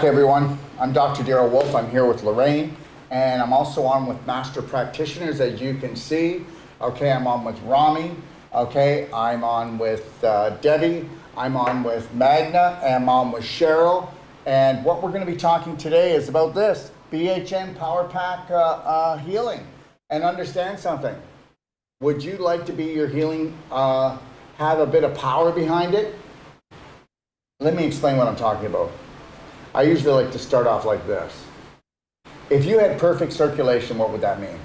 Hey everyone, I'm Dr. Darryl Wolf. I'm here with Lorraine, and I'm also on with master practitioners, as you can see. Okay, I'm on with Rami. Okay, I'm on with Debbie. I'm on with Magna, and I'm on with Cheryl. And what we're going to be talking today is about this BHN Powerpack Healing. And understand something. Would you like to be your healing, have a bit of power behind it? Let me explain what I'm talking about. I usually like to start off like this. If you had perfect circulation, what would that mean?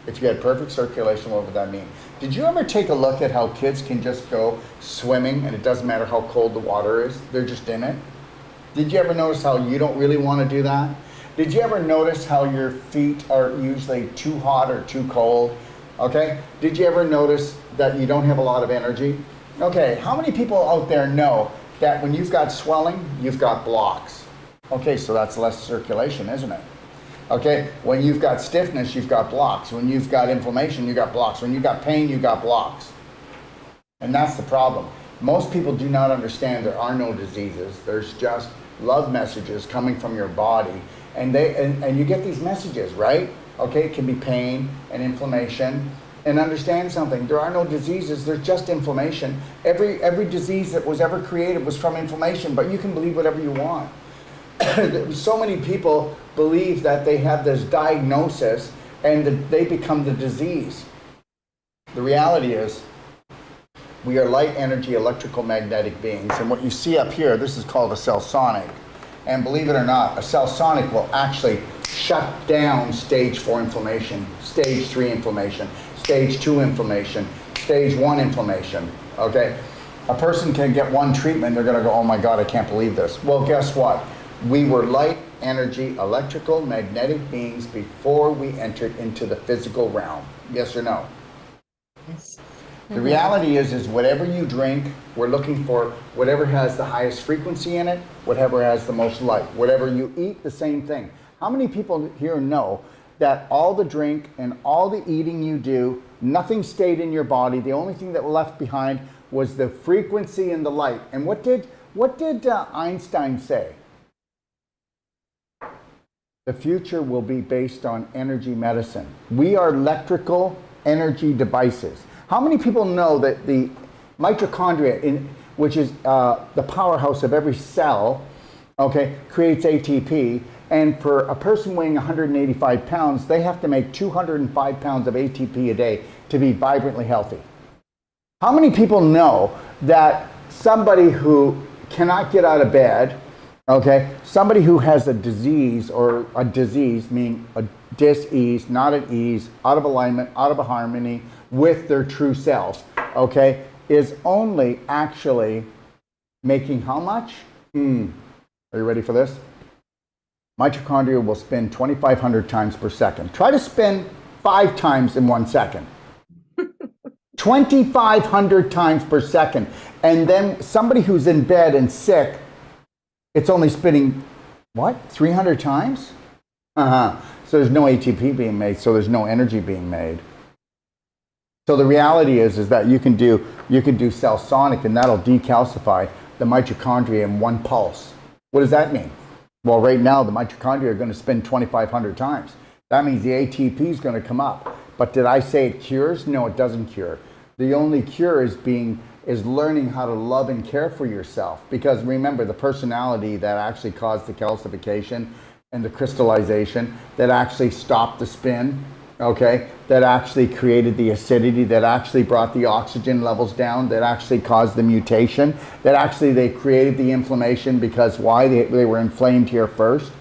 If you had perfect circulation, what would that mean? Did you ever take a look at how kids can just go swimming and it doesn't matter how cold the water is? They're just in it. Did you ever notice how you don't really want to do that? Did you ever notice how your feet are usually too hot or too cold? Okay. Did you ever notice that you don't have a lot of energy? Okay. How many people out there know that when you've got swelling, you've got blocks? Okay, so that's less circulation, isn't it? Okay, when you've got stiffness, you've got blocks. When you've got inflammation, you've got blocks. When you've got pain, you've got blocks. And that's the problem. Most people do not understand there are no diseases. There's just love messages coming from your body. And you get these messages, right? Okay, it can be pain and inflammation. And understand something, there are no diseases, there's just inflammation. Every disease that was ever created was from inflammation, but you can believe whatever you want. So many people believe that they have this diagnosis and that they become the disease. The reality is, we are light energy electrical magnetic beings, and what you see up here, this is called a cell sonic. And believe it or not, a cell sonic will actually shut down stage 4 inflammation, stage 3 inflammation, stage 2 inflammation, stage 1 inflammation, okay? A person can get one treatment, they're gonna go, oh my God, I can't believe this. Well, guess what? We were light energy electrical magnetic beings before we entered into the physical realm. Yes or no? Yes. The reality is whatever you drink, we're looking for whatever has the highest frequency in it, whatever has the most light. Whatever you eat, the same thing. How many people here know that all the drink and all the eating you do, nothing stayed in your body? The only thing that left behind was the frequency and the light. And what did Einstein say? The future will be based on energy medicine. We are electrical energy devices. How many people know that the mitochondria, which is the powerhouse of every cell, okay, creates ATP, and for a person weighing 185 pounds, they have to make 205 pounds of ATP a day to be vibrantly healthy? How many people know that somebody who cannot get out of bed, okay, somebody who has a disease, or a disease meaning a dis-ease, not at ease, out of alignment, out of harmony with their true self, okay, is only actually making how much? Are you ready for this? Mitochondria will spin 2,500 times per second. Try to spin 5 times in 1 second. 2,500 times per second. And then somebody who's in bed and sick, it's only spinning, what, 300 times? So there's no ATP being made, so there's no energy being made. So the reality is that you can do cell sonic, and that'll decalcify the mitochondria in 1 pulse. What does that mean? Well, right now the mitochondria are going to spin 2,500 times. That means the ATP is going to come up. But did I say it cures? No, it doesn't cure. The only cure is learning how to love and care for yourself. Because remember, the personality that actually caused the calcification and the crystallization, that actually stopped the spin, okay, that actually created the acidity, that actually brought the oxygen levels down, that actually caused the mutation, that actually they created the inflammation. Because why? They were inflamed here first.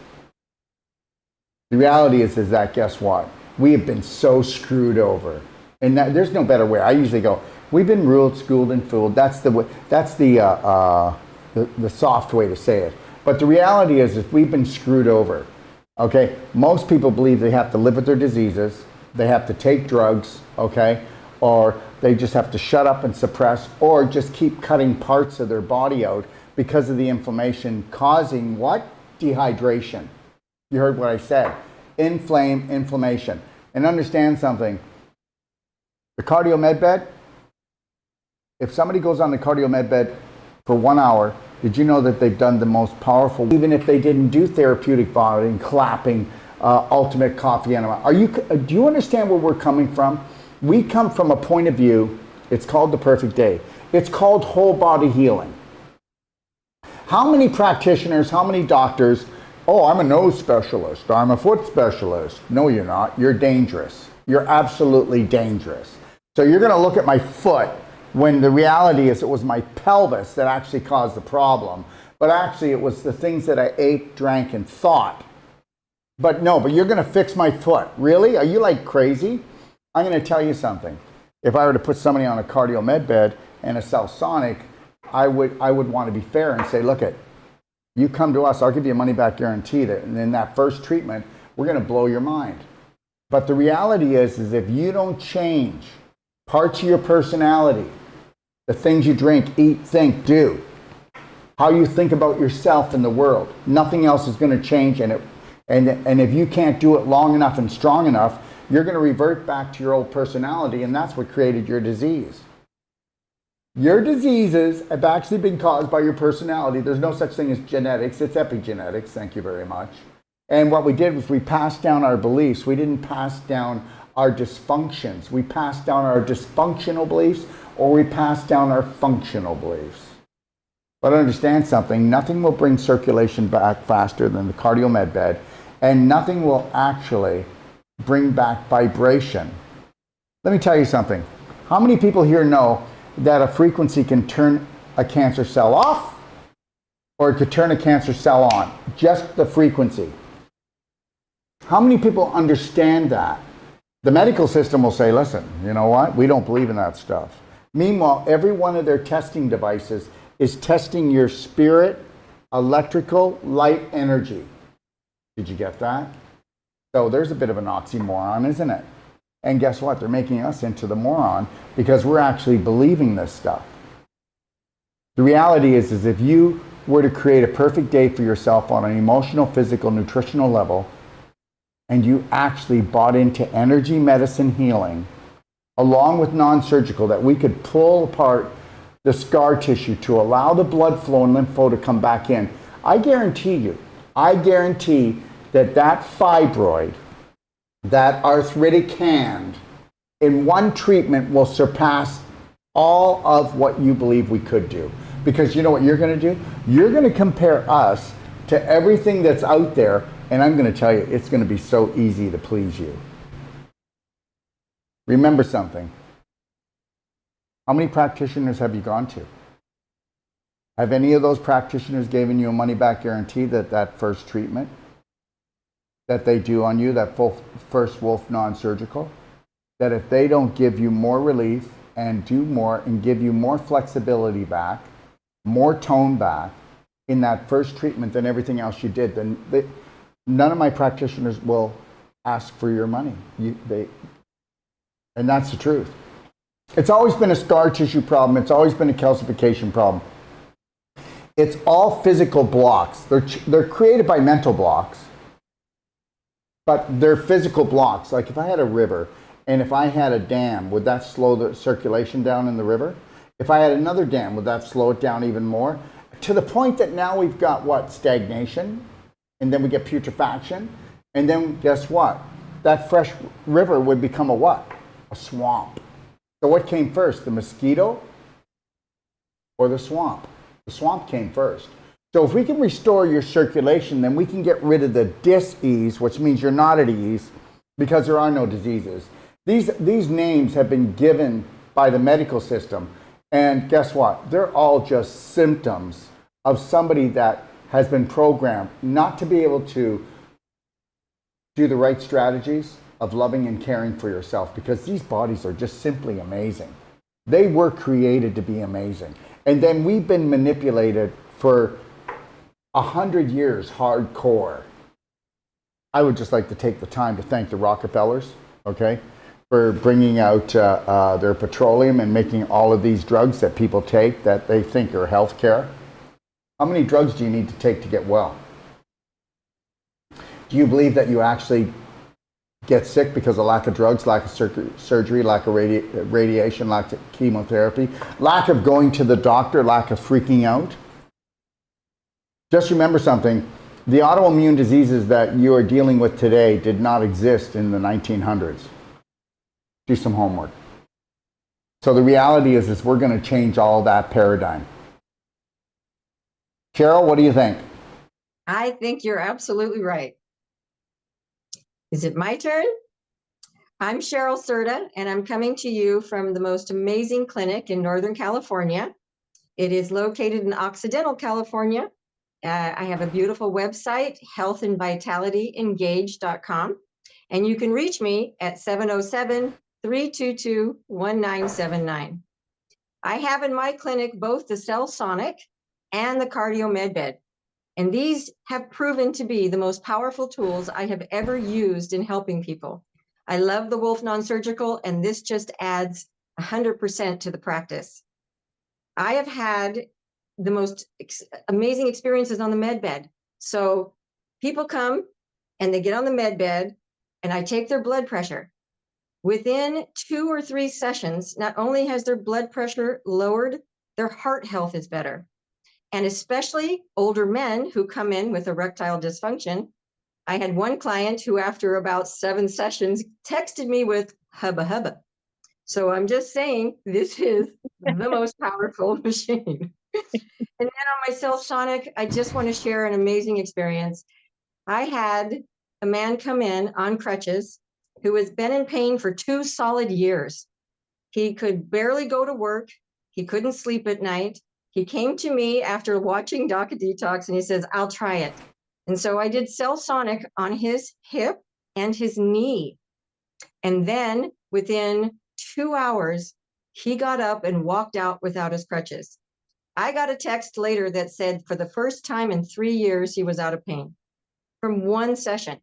The reality is that, guess what? We have been so screwed over. And there's no better way. I usually go, we've been ruled, schooled, and fooled. That's the soft way to say it. But the reality is we've been screwed over. Okay, most people believe they have to live with their diseases, they have to take drugs, okay, or they just have to shut up and suppress, or just keep cutting parts of their body out because of the inflammation causing what? Dehydration. You heard what I said. Inflammation. And understand something. The cardio med bed, if somebody goes on the cardio med bed for 1 hour, Did you know that they've done the most powerful, even if they didn't do therapeutic vomiting, clapping, ultimate coffee enema? Do you understand where we're coming from? We come from a point of view, it's called the perfect day. It's called whole body healing. How many practitioners, how many doctors, oh, I'm a nose specialist, I'm a foot specialist. No, you're not. You're dangerous. You're absolutely dangerous. So you're going to look at my foot when the reality is it was my pelvis that actually caused the problem. But actually it was the things that I ate, drank, and thought. But no, but you're going to fix my foot. Really? Are you like crazy? I'm going to tell you something. If I were to put somebody on a cardio med bed and a Cellsonic, I would want to be fair and say, look, you come to us, I'll give you a money back guarantee that, and in that first treatment, we're going to blow your mind. But the reality is if you don't change parts of your personality, the things you drink, eat, think, do, how you think about yourself in the world, nothing else is going to change in it. And if you can't do it long enough and strong enough, you're going to revert back to your old personality, and that's what created your disease. Your diseases have actually been caused by your personality. There's no such thing as genetics. It's epigenetics. Thank you very much. And what we did was we passed down our beliefs. We didn't pass down our dysfunctions. We passed down our dysfunctional beliefs, or we passed down our functional beliefs. But understand something. Nothing will bring circulation back faster than the cardio med bed, and nothing will actually bring back vibration. Let me tell you something. How many people here know that a frequency can turn a cancer cell off, or it could turn a cancer cell on? Just the frequency. How many people understand that? The medical system will say, listen, you know what? We don't believe in that stuff. Meanwhile, every one of their testing devices is testing your spirit, electrical, light energy. Did you get that? So there's a bit of an oxymoron, isn't it? And guess what? They're making us into the moron because we're actually believing this stuff. The reality is if you were to create a perfect day for yourself on an emotional, physical, nutritional level, and you actually bought into energy medicine healing, along with non-surgical, that we could pull apart the scar tissue to allow the blood flow and lymph flow to come back in, I guarantee that fibroid, that arthritic hand, in one treatment will surpass all of what you believe we could do. Because you know what you're going to do? You're going to compare us to everything that's out there, and I'm going to tell you, it's going to be so easy to please you. Remember something. How many practitioners have you gone to? Have any of those practitioners given you a money-back guarantee that first treatment that they do on you, that first Wolf non-surgical, that if they don't give you more relief and do more and give you more flexibility back, more tone back in that first treatment than everything else you did, then none of my practitioners will ask for your money. And that's the truth. It's always been a scar tissue problem. It's always been a calcification problem. It's all physical blocks. They're created by mental blocks, but they're physical blocks. Like if I had a river and if I had a dam, would that slow the circulation down in the river? If I had another dam, would that slow it down even more? To the point that now we've got what? Stagnation, and then we get putrefaction, and then guess what? That fresh river would become a what? A swamp. So what came first, the mosquito or the swamp? The swamp came first. So if we can restore your circulation, then we can get rid of the dis-ease, which means you're not at ease, because there are no diseases. These names have been given by the medical system, and guess what? They're all just symptoms of somebody that has been programmed not to be able to do the right strategies of loving and caring for yourself, because these bodies are just simply amazing. They were created to be amazing. And then we've been manipulated for 100 years hardcore. I would just like to take the time to thank the Rockefellers, okay, for bringing out their petroleum and making all of these drugs that people take that they think are health care. How many drugs do you need to take to get well? Do you believe that you actually get sick because of lack of drugs, lack of surgery, lack of radiation, lack of chemotherapy, lack of going to the doctor, lack of freaking out? Just remember something. The autoimmune diseases that you are dealing with today did not exist in the 1900s. Do some homework. So the reality is we're going to change all that paradigm. Cheryl, what do you think? I think you're absolutely right. Is it my turn? I'm Cheryl Serta, and I'm coming to you from the most amazing clinic in Northern California. It is located in Occidental, California. I have a beautiful website, healthandvitalityengage.com, and you can reach me at 707-322-1979. I have in my clinic both the Cell Sonic and the Cardio Med Bed, and these have proven to be the most powerful tools I have ever used in helping people. I love the Wolf Non-Surgical, and this just adds 100% to the practice. I have had the most amazing experiences on the med bed. So people come and they get on the med bed, and I take their blood pressure. Within 2 or 3 sessions, not only has their blood pressure lowered, their heart health is better. And especially older men who come in with erectile dysfunction. I had one client who, after about 7 sessions, texted me with hubba hubba. So I'm just saying, this is the most powerful machine. And then on my Cell Sonic, I just want to share an amazing experience. I had a man come in on crutches who has been in pain for 2 solid years. He could barely go to work. He couldn't sleep at night. He came to me after watching Doca Detox, and he says, I'll try it. And so I did Cell Sonic on his hip and his knee. And then within 2 hours, he got up and walked out without his crutches. I got a text later that said for the first time in 3 years, he was out of pain from 1 session.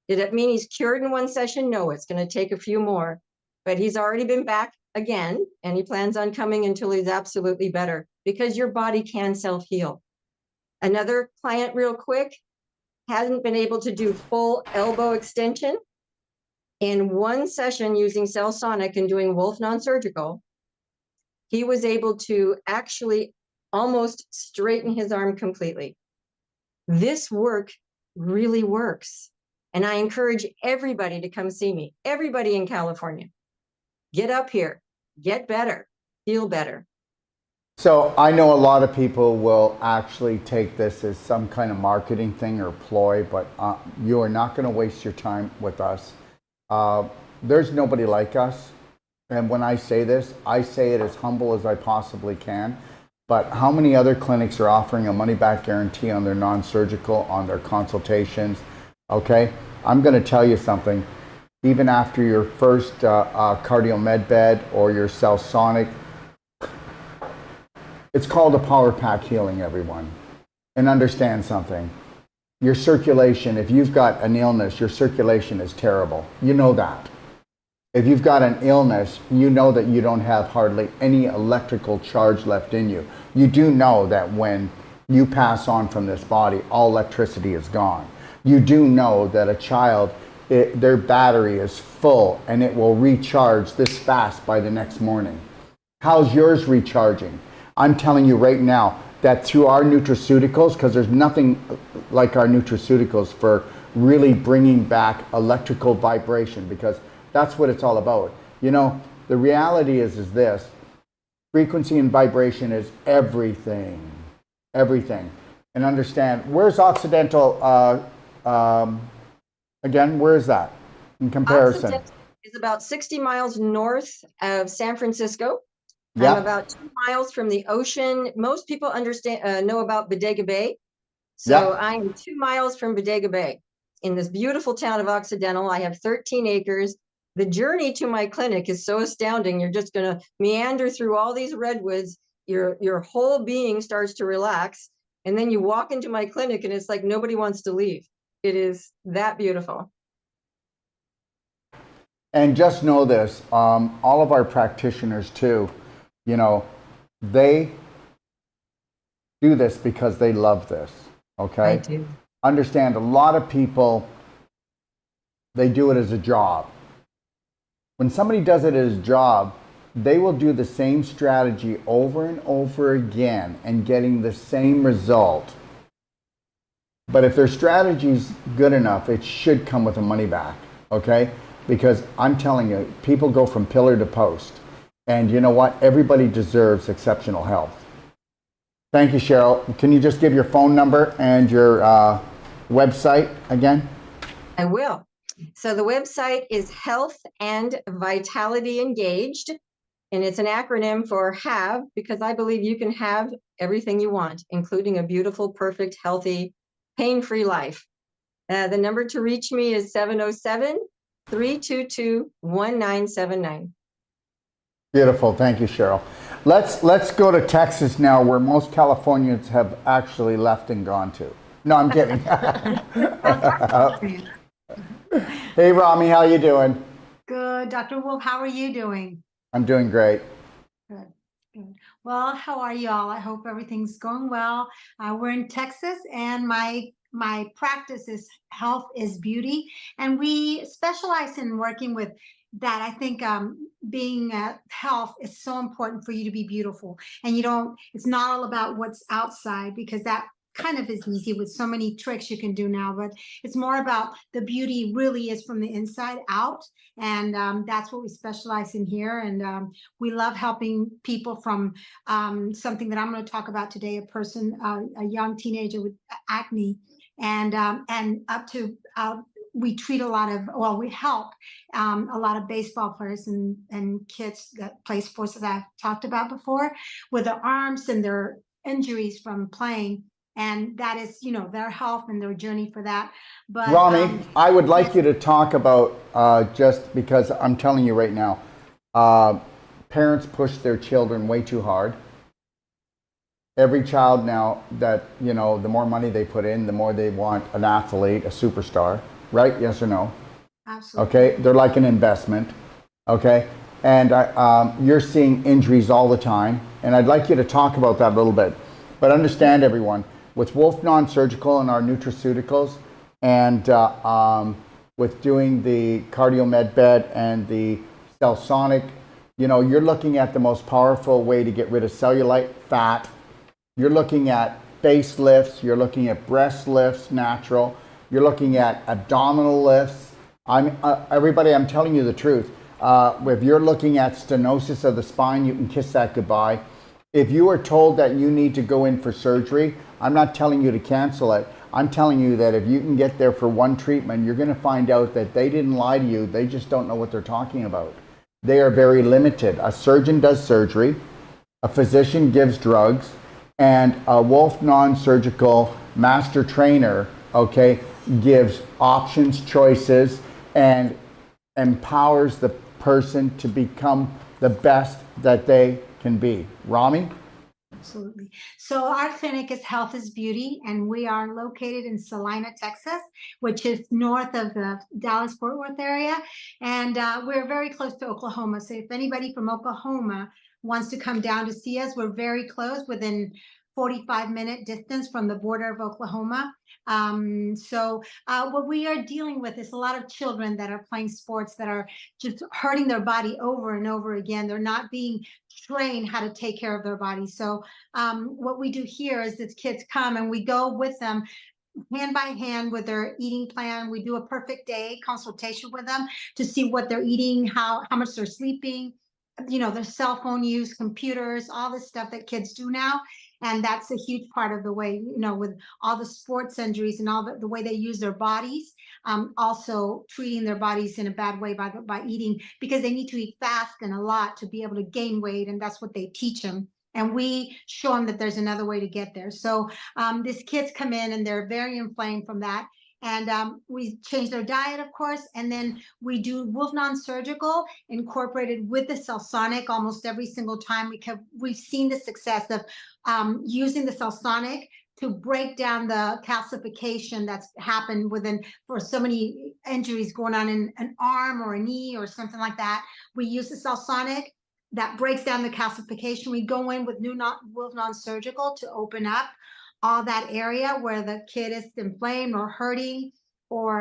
Did it mean he's cured in 1 session? No, it's going to take a few more, but he's already been back again, and he plans on coming until he's absolutely better, because your body can self-heal. Another client, real quick, hasn't been able to do full elbow extension. In 1 session using Cell Sonic and doing Wolf Non-Surgical, he was able to actually almost straighten his arm completely. This work really works. And I encourage everybody to come see me, everybody in California. Get up here, get better, feel better. So I know a lot of people will actually take this as some kind of marketing thing or ploy, but you are not going to waste your time with us. There's nobody like us. And when I say this, I say it as humble as I possibly can. But how many other clinics are offering a money-back guarantee on their non-surgical, on their consultations? Okay, I'm going to tell you something. Even after your first cardio med bed or your Cell Sonic, it's called a Powerpack Healing, everyone. And understand something. Your circulation, if you've got an illness, your circulation is terrible. You know that. If you've got an illness, you know that you don't have hardly any electrical charge left in you. You do know that when you pass on from this body, all electricity is gone. You do know that a child, their battery is full and it will recharge this fast by the next morning. How's yours recharging? I'm telling you right now that through our nutraceuticals, because there's nothing like our nutraceuticals for really bringing back electrical vibration, because that's what it's all about. You know, the reality is this: frequency and vibration is everything, everything. And understand, where's Occidental, again, where is that in comparison? Occidental is about 60 miles north of San Francisco. Yep. I'm about 2 miles from the ocean. Most people know about Bodega Bay. So Yep. I am 2 miles from Bodega Bay in this beautiful town of Occidental. I have 13 acres. The journey to my clinic is so astounding. You're just going to meander through all these redwoods. Your whole being starts to relax. And then you walk into my clinic and it's like nobody wants to leave. It is that beautiful. And just know this, all of our practitioners too, you know, they do this because they love this, okay? I do. Understand, a lot of people, they do it as a job. When somebody does it as a job, they will do the same strategy over and over again and getting the same result. But if their strategy's good enough, it should come with a money back, okay? Because I'm telling you, people go from pillar to post. And you know what? Everybody deserves exceptional health. Thank you, Cheryl. Can you just give your phone number and your website again? I will. So the website is Health and Vitality Engaged, and it's an acronym for HAVE, because I believe you can have everything you want, including a beautiful, perfect, healthy, pain-free life. The number to reach me is 707-322-1979. Beautiful. Thank you, Cheryl. Let's go to Texas now, where most Californians have actually left and gone to. No, I'm kidding. Hey, Rami, how you doing? Good. Dr. Wolf, how are you doing? I'm doing great. Good. Good. Well, how are you all? I hope everything's going well. We're in Texas, and my practice is Health is Beauty, and we specialize in working with that. I think being health is so important for you to be beautiful, and it's not all about what's outside, because that kind of is easy with so many tricks you can do now, but it's more about the beauty really is from the inside out. And that's what we specialize in here. And we love helping people from something that I'm going to talk about today, a young teenager with acne, and up to we treat we help a lot of baseball players and kids that play sports that I've talked about before, with their arms and their injuries from playing. And that is, their health and their journey for that. But Rami, I would like you to talk about, just because I'm telling you right now, parents push their children way too hard. Every child now that, the more money they put in, the more they want an athlete, a superstar, right? Yes or no? Absolutely. Okay, they're like an investment, okay? And you're seeing injuries all the time, and I'd like you to talk about that a little bit. But understand, everyone, with Wolf Non-Surgical and our nutraceuticals, and with doing the cardio med bed and the Cellsonic, you're looking at the most powerful way to get rid of cellulite, fat. You're looking at face lifts. You're looking at breast lifts, natural. You're looking at abdominal lifts. Everybody, I'm telling you the truth. If you're looking at stenosis of the spine, you can kiss that goodbye. If you are told that you need to go in for surgery, I'm not telling you to cancel it. I'm telling you that if you can get there for one treatment, you're going to find out that they didn't lie to you. They just don't know what they're talking about. They are very limited. A surgeon does surgery, a physician gives drugs, and a Wolf Non-Surgical master trainer, gives options, choices, and empowers the person to become the best that they can be. Rami? Absolutely. So our clinic is Health is Beauty, and we are located in Salina, Texas, which is north of the Dallas-Fort Worth area. And we're very close to Oklahoma. So if anybody from Oklahoma wants to come down to see us, we're very close, within 45-minute distance from the border of Oklahoma. What we are dealing with is a lot of children that are playing sports that are just hurting their body over and over again. They're not being trained how to take care of their body. So what we do here is that kids come and we go with them hand by hand with their eating plan. We do a perfect day consultation with them to see what they're eating, how much they're sleeping, their cell phone use, computers, all the stuff that kids do now. And that's a huge part of the way, with all the sports injuries and all the way they use their bodies, also treating their bodies in a bad way by eating, because they need to eat fast and a lot to be able to gain weight. And that's what they teach them. And we show them that there's another way to get there. So these kids come in and they're very inflamed from that. And we change their diet, of course, and then we do Wolf Non-Surgical incorporated with the Cellsonic almost every single time, because we've seen the success of using the Cellsonic to break down the calcification that's happened for so many injuries going on in an arm or a knee or something like that. We use the Cellsonic that breaks down the calcification. We go in with Wolf Non-Surgical to open up all that area where the kid is inflamed or hurting, or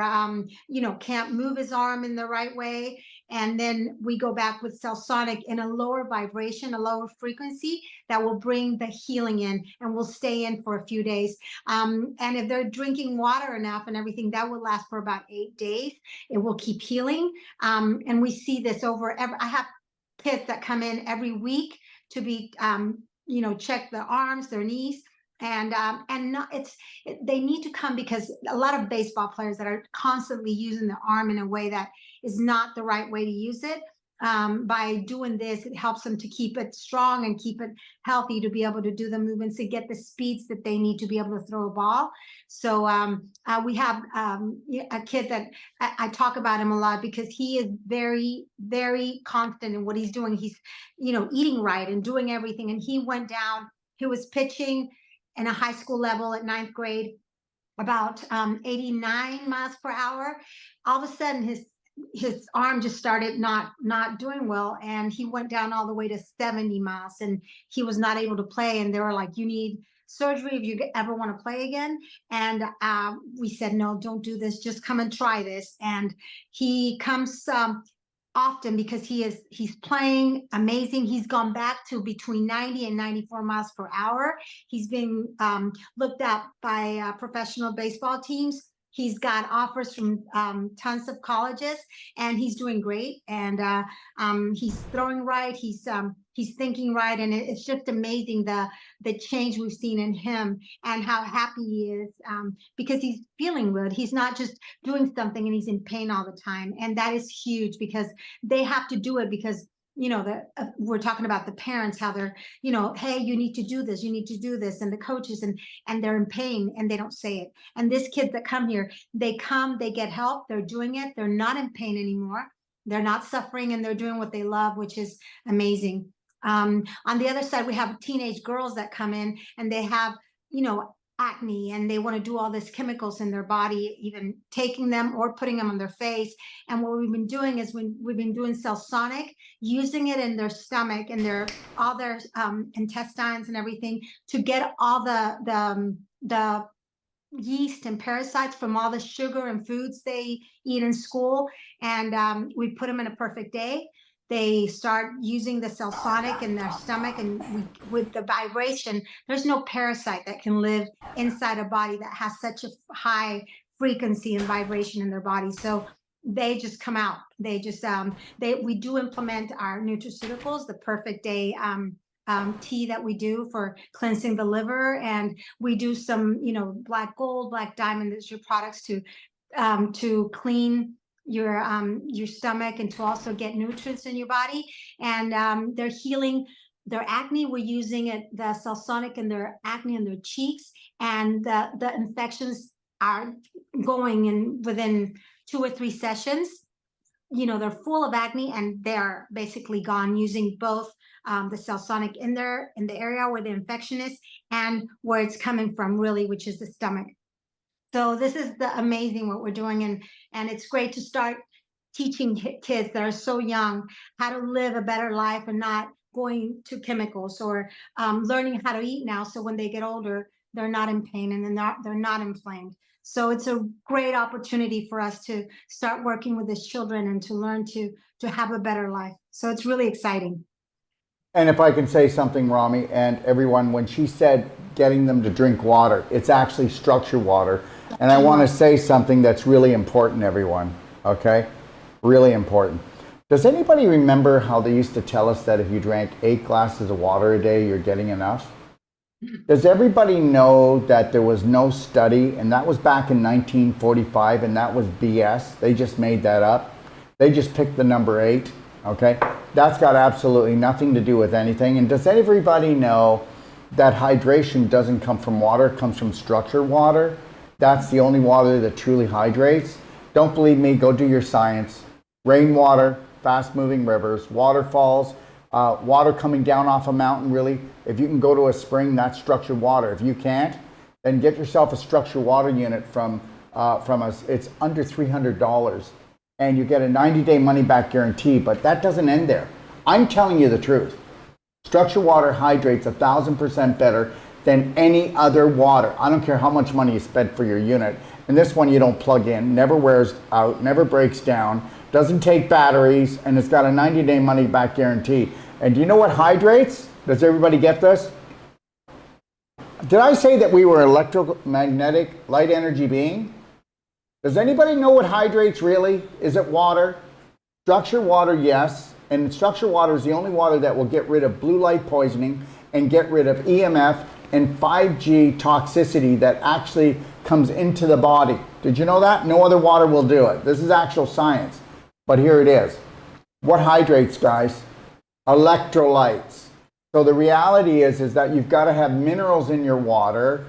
can't move his arm in the right way. And then we go back with Cellsonic in a lower vibration, a lower frequency that will bring the healing in and will stay in for a few days. And if they're drinking water enough and everything, that will last for about 8 days. It will keep healing. And we see this I have kids that come in every week to be, check their arms, their knees, and not they need to come because a lot of baseball players that are constantly using the arm in a way that is not the right way to use it. By doing this, it helps them to keep it strong and keep it healthy, to be able to do the movements, to get the speeds that they need to be able to throw a ball. So we have a kid that I talk about him a lot because he is very, very constant in what he's doing. He's, eating right and doing everything. And he went down, he was pitching in a high school level at 9th grade, about 89 miles per hour. All of a sudden, his arm just started not doing well, and he went down all the way to 70 miles, and he was not able to play. And they were like, "You need surgery if you ever want to play again." And we said, "No, don't do this. Just come and try this." And he comes often because he's playing amazing. He's gone back to between 90 and 94 miles per hour. He's been looked at by professional baseball teams. He's got offers from tons of colleges, and he's doing great. And he's throwing right. He's thinking right, and it's just amazing the change we've seen in him and how happy he is because he's feeling good. He's not just doing something and he's in pain all the time, and that is huge because they have to do it because we're talking about the parents, how they're, hey, you need to do this, you need to do this, and the coaches, and they're in pain and they don't say it. And these kids that come here, they get help, they're doing it, they're not in pain anymore, they're not suffering, and they're doing what they love, which is amazing. On the other side, we have teenage girls that come in and they have, acne, and they want to do all these chemicals in their body, even taking them or putting them on their face. And what we've been doing is we've been doing Cellsonic, using it in their stomach and all their intestines and everything to get all the yeast and parasites from all the sugar and foods they eat in school. And we put them in a perfect day. They start using the Cellsonic in their stomach, and with the vibration, there's no parasite that can live inside a body that has such a high frequency and vibration in their body. So they just come out. They just we do implement our nutraceuticals, the perfect day tea that we do for cleansing the liver, and we do some black gold, black diamond, that's your products to clean your stomach and to also get nutrients in your body. And they're healing their acne. We're using the Cellsonic in their acne in their cheeks, and the infections are going in within 2 or 3 sessions. They're full of acne and they're basically gone, using both the Cellsonic in the area where the infection is and where it's coming from, really, which is the stomach. So this is the amazing what we're doing, and it's great to start teaching kids that are so young how to live a better life and not going to chemicals, or learning how to eat now, so when they get older, they're not in pain and they're not inflamed. So it's a great opportunity for us to start working with these children and to learn to have a better life. So it's really exciting. And if I can say something, Rami, and everyone, when she said getting them to drink water, it's actually structured water. And I want to say something that's really important, everyone, okay? Really important. Does anybody remember how they used to tell us that if you drank 8 glasses of water a day, you're getting enough? Does everybody know that there was no study, and that was back in 1945, and that was BS? They just made that up. They just picked the number 8, okay? That's got absolutely nothing to do with anything. And does everybody know that hydration doesn't come from water, it comes from structured water? That's the only water that truly hydrates. Don't believe me, go do your science. Rainwater, fast-moving rivers, waterfalls, water coming down off a mountain, really. If you can go to a spring, that's structured water. If you can't, then get yourself a structured water unit from us. It's under $300, and you get a 90-day money-back guarantee, but that doesn't end there. I'm telling you the truth. Structured water hydrates 1,000% better than any other water. I don't care how much money you spend for your unit. And this one you don't plug in, never wears out, never breaks down, doesn't take batteries, and it's got a 90-day money-back guarantee. And do you know what hydrates? Does everybody get this? Did I say that we were electromagnetic light energy being? Does anybody know what hydrates really? Is it water? Structured water, yes. And structured water is the only water that will get rid of blue light poisoning and get rid of EMF and 5G toxicity that actually comes into the body. Did you know that? No other water will do it. This is actual science. But here it is. What hydrates, guys? Electrolytes. So the reality is that you've got to have minerals in your water,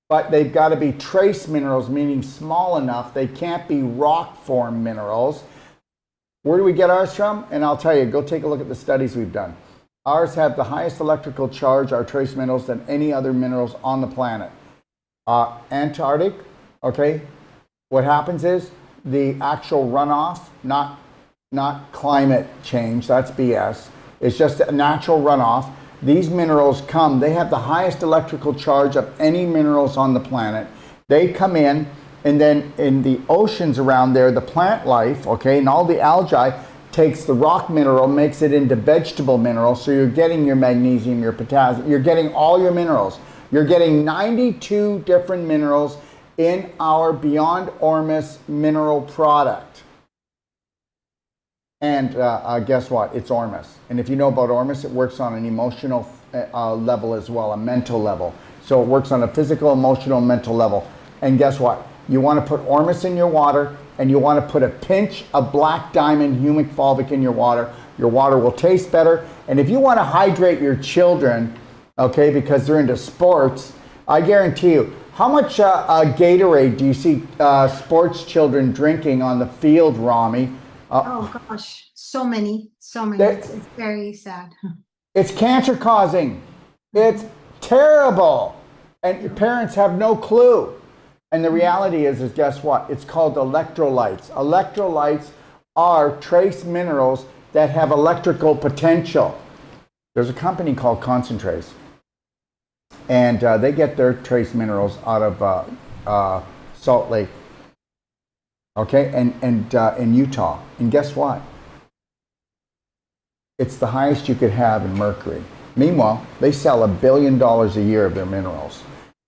but they've got to be trace minerals, meaning small enough. They can't be rock form minerals. Where do we get ours from? And I'll tell you, go take a look at the studies we've done. Ours have the highest electrical charge, our trace minerals, than any other minerals on the planet. Antarctic, okay, what happens is the actual runoff, not climate change, that's BS. It's just a natural runoff. These minerals come, they have the highest electrical charge of any minerals on the planet. They come in, and then in the oceans around there, the plant life, okay, and all the algae takes the rock mineral, makes it into vegetable minerals, so you're getting your magnesium, your potassium, you're getting all your minerals. You're getting 92 different minerals in our Beyond Ormus mineral product. And guess what? It's Ormus. And if you know about Ormus, it works on an emotional level as well, a mental level. So it works on a physical, emotional, mental level. And guess what? You want to put Ormus in your water, and you want to put a pinch of black diamond humic fulvic in your water. Your water will taste better. And if you want to hydrate your children, okay, because they're into sports, I guarantee you, how much Gatorade do you see sports children drinking on the field, Rami? Oh gosh, so many. It's very sad. It's cancer causing. It's terrible. And your parents have no clue. And the reality is guess what? It's called electrolytes. Electrolytes are trace minerals that have electrical potential. There's a company called Concentrates. And they get their trace minerals out of Salt Lake. Okay, and in Utah. And guess what? It's the highest you could have in mercury. Meanwhile, they sell $1 billion a year of their minerals.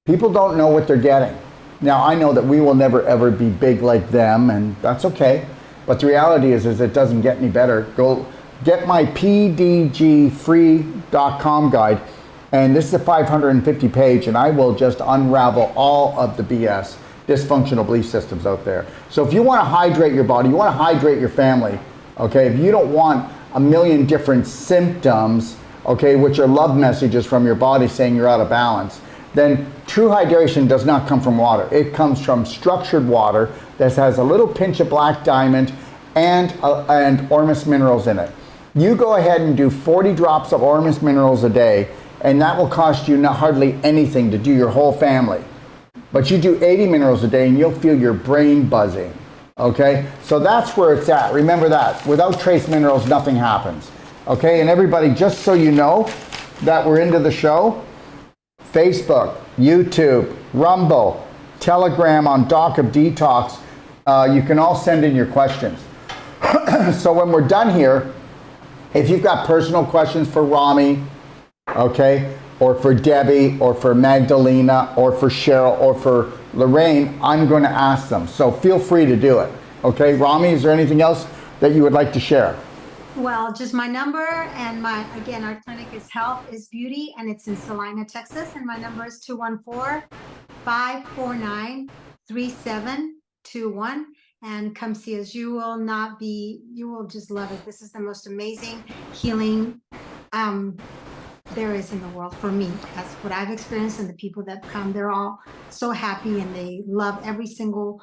People don't know what they're getting. Now, I know that we will never ever be big like them, and that's okay. But the reality is it doesn't get any better. Go get my pdgfree.com guide, and this is a 550 page, and I will just unravel all of the BS, dysfunctional belief systems out there. So if you want to hydrate your body, you want to hydrate your family, okay? If you don't want a million different symptoms, okay, which are love messages from your body saying you're out of balance, then true hydration does not come from water. It comes from structured water that has a little pinch of black diamond and Ormus minerals in it. You go ahead and do 40 drops of Ormus minerals a day, and that will cost you hardly anything to do your whole family. But you do 80 minerals a day and you'll feel your brain buzzing, okay? So that's where it's at. Remember that. Without trace minerals, nothing happens, okay? And everybody, just so you know that we're into the show, Facebook, YouTube, Rumble, Telegram on Doc of Detox, you can all send in your questions. So when we're done here, if you've got personal questions for Rami, okay, or for Debbie, or for Magdalena, or for Cheryl, or for Lorraine, I'm going to ask them. So feel free to do it. Okay, Rami, is there anything else that you would like to share? Well, just my number, and again, our clinic is Health is Beauty, and it's in Salina, Texas, and my number is 214-549-3721, and come see us. You will just love it. This is the most amazing healing there is in the world for me. That's what I've experienced, and the people that come, they're all so happy, and they love every single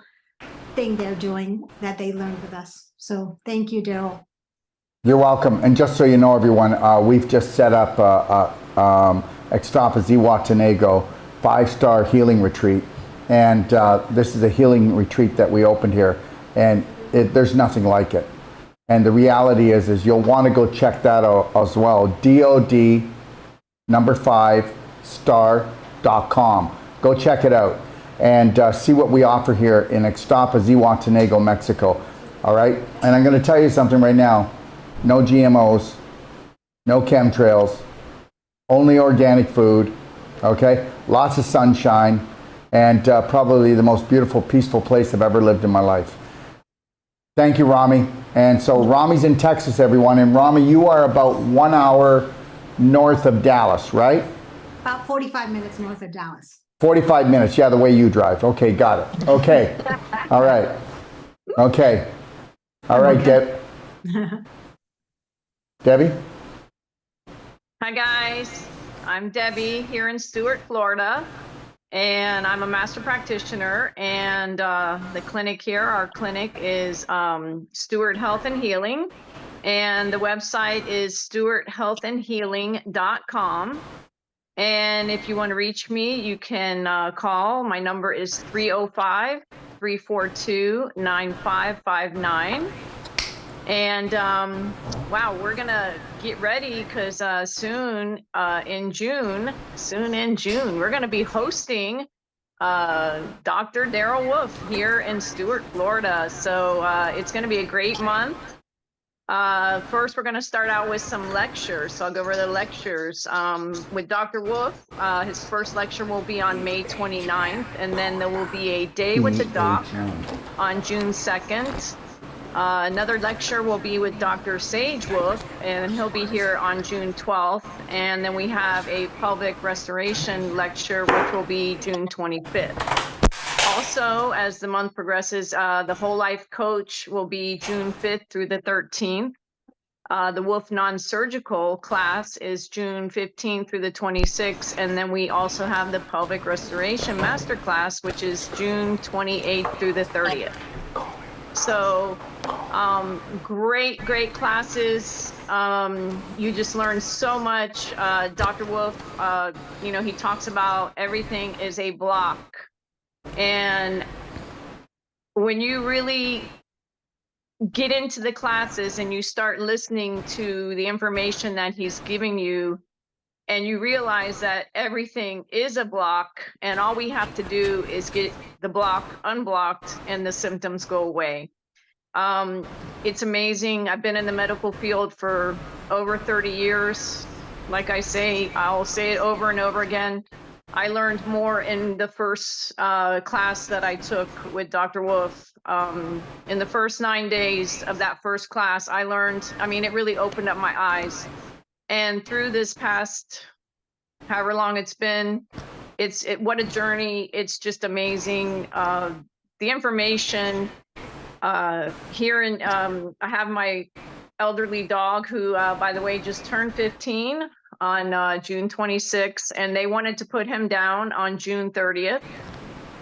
thing they're doing that they learned with us. So thank you, Daryl. You're welcome. And just so you know, everyone, we've just set up Extrapa Zihuatanego 5-star healing retreat. And this is a healing retreat that we opened here. And there's nothing like it. And the reality is you'll want to go check that out as well. DOD 5star.com. Go check it out. and see what we offer here in Ixtapa, Zihuatanejo, Mexico. All right, and I'm going to tell you something right now. No GMOs, no chemtrails, only organic food, okay? Lots of sunshine, and probably the most beautiful, peaceful place I've ever lived in my life. Thank you, Rami. And so Rami's in Texas, everyone. And Rami, you are about 1 hour north of Dallas, right? About 45 minutes north of Dallas. 45 minutes, yeah, the way you drive. Okay, got it. Okay, all right. Okay, all right, Debbie? Hi guys, I'm Debbie here in Stuart, Florida, and I'm a master practitioner, and the clinic here, our clinic is Stuart Health and Healing, and the website is stuarthealthandhealing.com. And if you want to reach me, you can call. My number is 305-342-9559. And wow, we're gonna get ready because soon in June, we're gonna be hosting Dr. Daryl Wolf here in Stuart, Florida. So it's gonna be a great month. First, we're gonna start out with some lectures. So I'll go over the lectures with Dr. Wolf. His first lecture will be on May 29th, and then there will be a day with the doc on June 2nd. Another lecture will be with Dr. Sage Wolf, and he'll be here on June 12th. And then we have a pelvic restoration lecture, which will be June 25th. Also, as the month progresses, the Whole Life Coach will be June 5th through the 13th. The Wolf Non-Surgical class is June 15th through the 26th. And then we also have the Pelvic Restoration Masterclass, which is June 28th through the 30th. So great classes. You just learn so much. Dr. Wolf, you know, he talks about everything is a block. And when you really get into the classes and you start listening to the information that he's giving you, and you realize that everything is a block, and all we have to do is get the block unblocked and the symptoms go away. It's amazing. I've been in the medical field for over 30 years. Like I say, I'll say it over and over again. I learned more in the first class that I took with Dr. Wolf. In the first 9 days of that first class, I learned, I mean, it really opened up my eyes. And through this past, however long it's been, what a journey. It's just amazing. The information here in, I have my elderly dog who, by the way, just turned 15 on June 26th, and they wanted to put him down on June 30th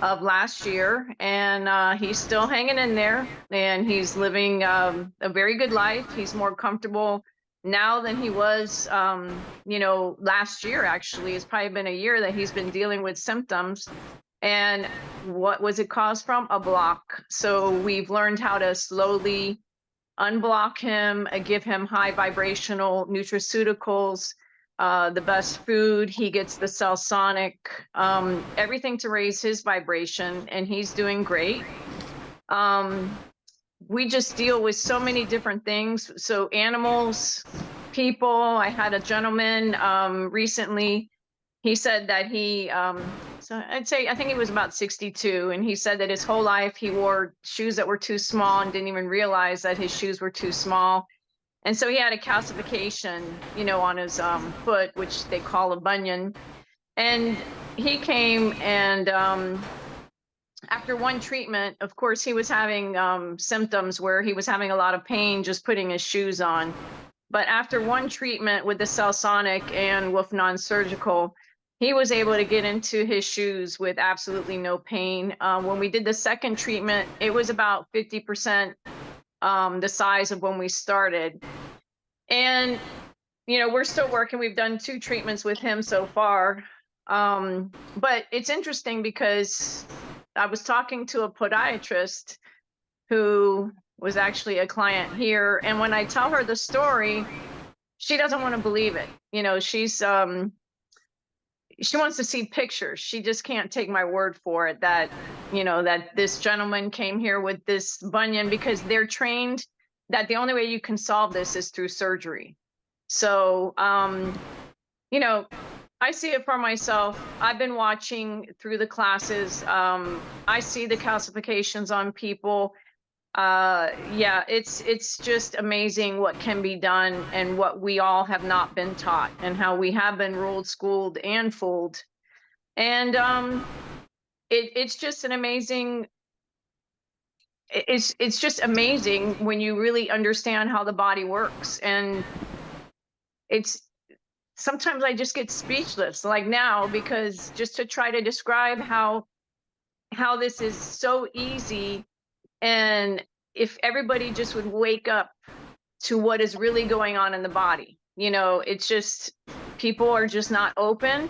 of last year, and he's still hanging in there, and he's living a very good life. He's more comfortable now than he was, you know, last year. Actually, it's probably been a year that he's been dealing with symptoms. And what was it caused from? A block. So we've learned how to slowly unblock him, give him high vibrational nutraceuticals, the best food. He gets the Cellsonic, everything to raise his vibration, and he's doing great. We just deal with so many different things. So animals, people. I had a gentleman recently. He said that he, so I think he was about 62, and he said that his whole life he wore shoes that were too small and didn't even realize that his shoes were too small. And so he had a calcification, you know, on his foot, which they call a bunion. And he came, and after one treatment, of course, he was having symptoms where he was having a lot of pain just putting his shoes on. But after one treatment with the Cellsonic and Wolf Non-Surgical, he was able to get into his shoes with absolutely no pain. When we did the second treatment, it was about 50% the size of when we started. And, you know, we're still working. We've done 2 treatments with him so far. But it's interesting because I was talking to a podiatrist who was actually a client here. And when I tell her the story, she doesn't want to believe it. You know, she's, she wants to see pictures. She just can't take my word for it that, that this gentleman came here with this bunion, because they're trained that the only way you can solve this is through surgery. So, I see it for myself. I've been watching through the classes. I see the calcifications on people. Yeah, it's just amazing what can be done and what we all have not been taught, and how we have been ruled, schooled, and fooled. And it's just an amazing. It's just amazing when you really understand how the body works, and it's sometimes I just get speechless, like now, because just to try to describe how this is so easy. And if everybody just would wake up to what is really going on in the body, it's just, people are just not open,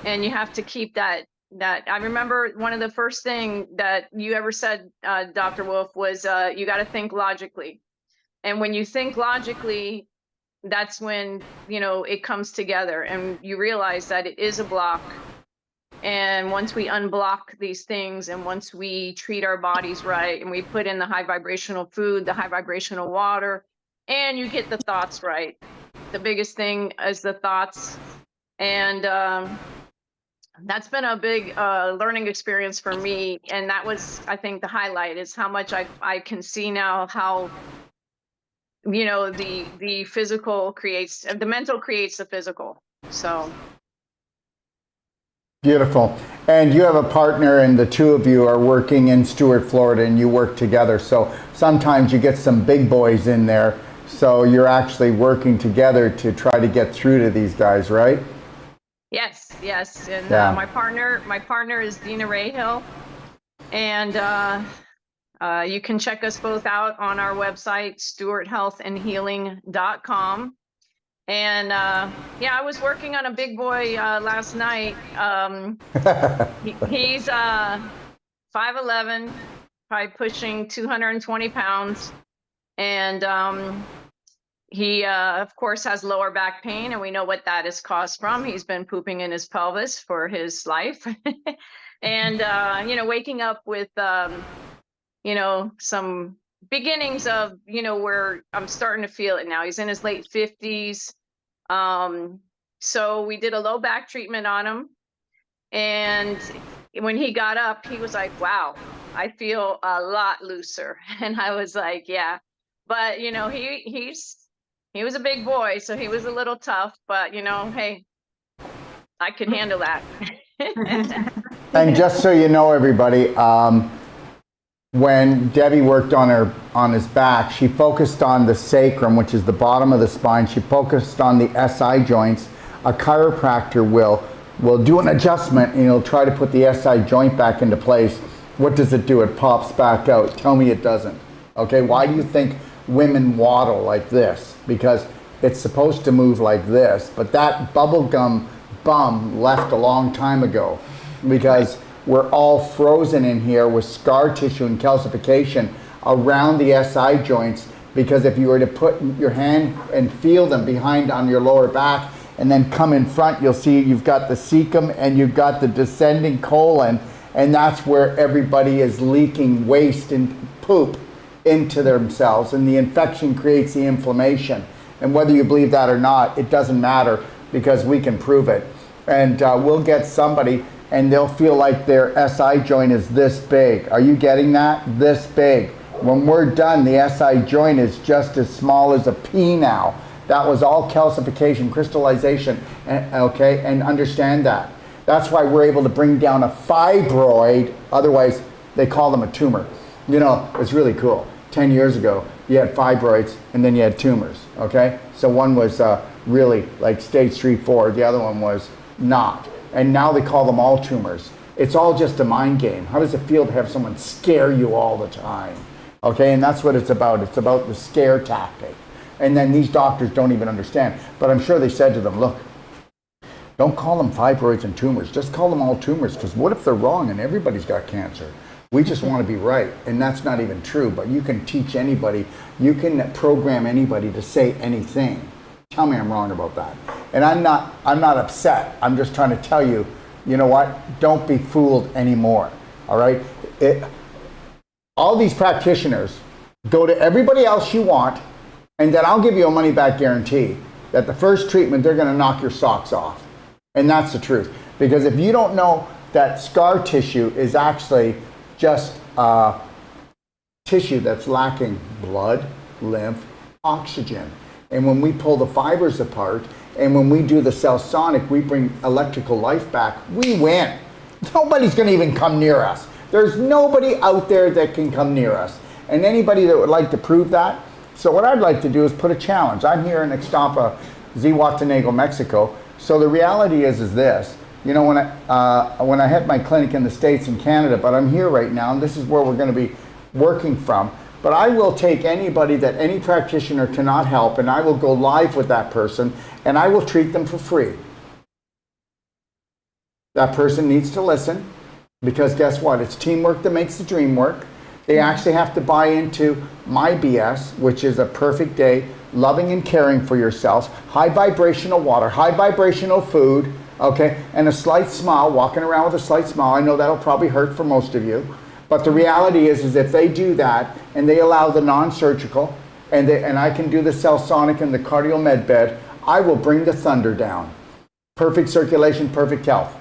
and you have to keep that. I remember one of the first thing that you ever said, Dr. Wolf, was you got to think logically. And when you think logically, that's when, it comes together, and you realize that it is a block. And once we unblock these things, and once we treat our bodies right, and we put in the high vibrational food, the high vibrational water, and you get the thoughts right, the biggest thing is the thoughts. And that's been a big learning experience for me. And that was, I think, the highlight, is how much I can see now how, the physical creates, the mental creates the physical. So. Beautiful. And you have a partner, and the two of you are working in Stuart, Florida, and you work together. So sometimes you get some big boys in there. So you're actually working together to try to get through to these guys, right? Yes. And yeah. My partner is Dina Rahill. And you can check us both out on our website, stuarthealthandhealing.com. And I was working on a big boy last night. He's 5'11", probably pushing 220 pounds. And he, of course, has lower back pain, and we know what that is caused from. He's been pooping in his pelvis for his life. And, waking up with, some beginnings of, where I'm starting to feel it now. He's in his late 50s. So we did a low back treatment on him. And when he got up, he was like, wow, I feel a lot looser. And I was like, yeah, but he was a big boy, so he was a little tough, but hey, I could handle that. And just so you know, everybody, when Debbie worked on his back, she focused on the sacrum, which is the bottom of the spine. She focused on the SI joints. A chiropractor will do an adjustment, and he'll try to put the SI joint back into place. What does it do? It pops back out. Tell me it doesn't. Okay, why do you think women waddle like this? Because it's supposed to move like this, but that bubblegum bum left a long time ago, because we're all frozen in here with scar tissue and calcification around the SI joints. Because if you were to put your hand and feel them behind on your lower back, and then come in front, you'll see you've got the cecum and you've got the descending colon, and that's where everybody is leaking waste and poop into themselves, and the infection creates the inflammation. And whether you believe that or not, it doesn't matter, because we can prove it. And we'll get somebody, and they'll feel like their SI joint is this big. Are you getting that? This big. When we're done, the SI joint is just as small as a pea now. That was all calcification, crystallization, okay? And understand that. That's why we're able to bring down a fibroid. Otherwise, they call them a tumor. It's really cool. 10 years ago, you had fibroids, and then you had tumors, okay? So one was really like stage 3, 4. The other one was not. And now they call them all tumors. It's all just a mind game. How does it feel to have someone scare you all the time? Okay, and that's what it's about. It's about the scare tactic. And then these doctors don't even understand. But I'm sure they said to them, look, don't call them fibroids and tumors. Just call them all tumors, because what if they're wrong and everybody's got cancer? We just want to be right. And that's not even true. But you can teach anybody. You can program anybody to say anything. Tell me I'm wrong about that. And I'm not upset. I'm just trying to tell you, you know what? Don't be fooled anymore. All right? All these practitioners go to everybody else you want, and then I'll give you a money back guarantee that the first treatment, they're going to knock your socks off. And that's the truth. Because if you don't know that scar tissue is actually just tissue that's lacking blood, lymph, oxygen. And when we pull the fibers apart, and when we do the cell sonic, we bring electrical life back, we win. Nobody's going to even come near us. There's nobody out there that can come near us. And anybody that would like to prove that, so what I'd like to do is put a challenge. I'm here in Ixtapa, Zihuatanejo, Mexico. So the reality is this. You know, when I had my clinic in the States and Canada, but I'm here right now, and this is where we're going to be working from. But I will take anybody that any practitioner cannot help, and I will go live with that person, and I will treat them for free. That person needs to listen, because guess what? It's teamwork that makes the dream work. They actually have to buy into my BS, which is a perfect day, loving and caring for yourself, high vibrational water, high vibrational food, okay, and a slight smile, walking around with a slight smile. I know that'll probably hurt for most of you. But the reality is if they do that and they allow the non-surgical and I can do the cell sonic and the cardio med bed, I will bring the thunder down. Perfect circulation, perfect health.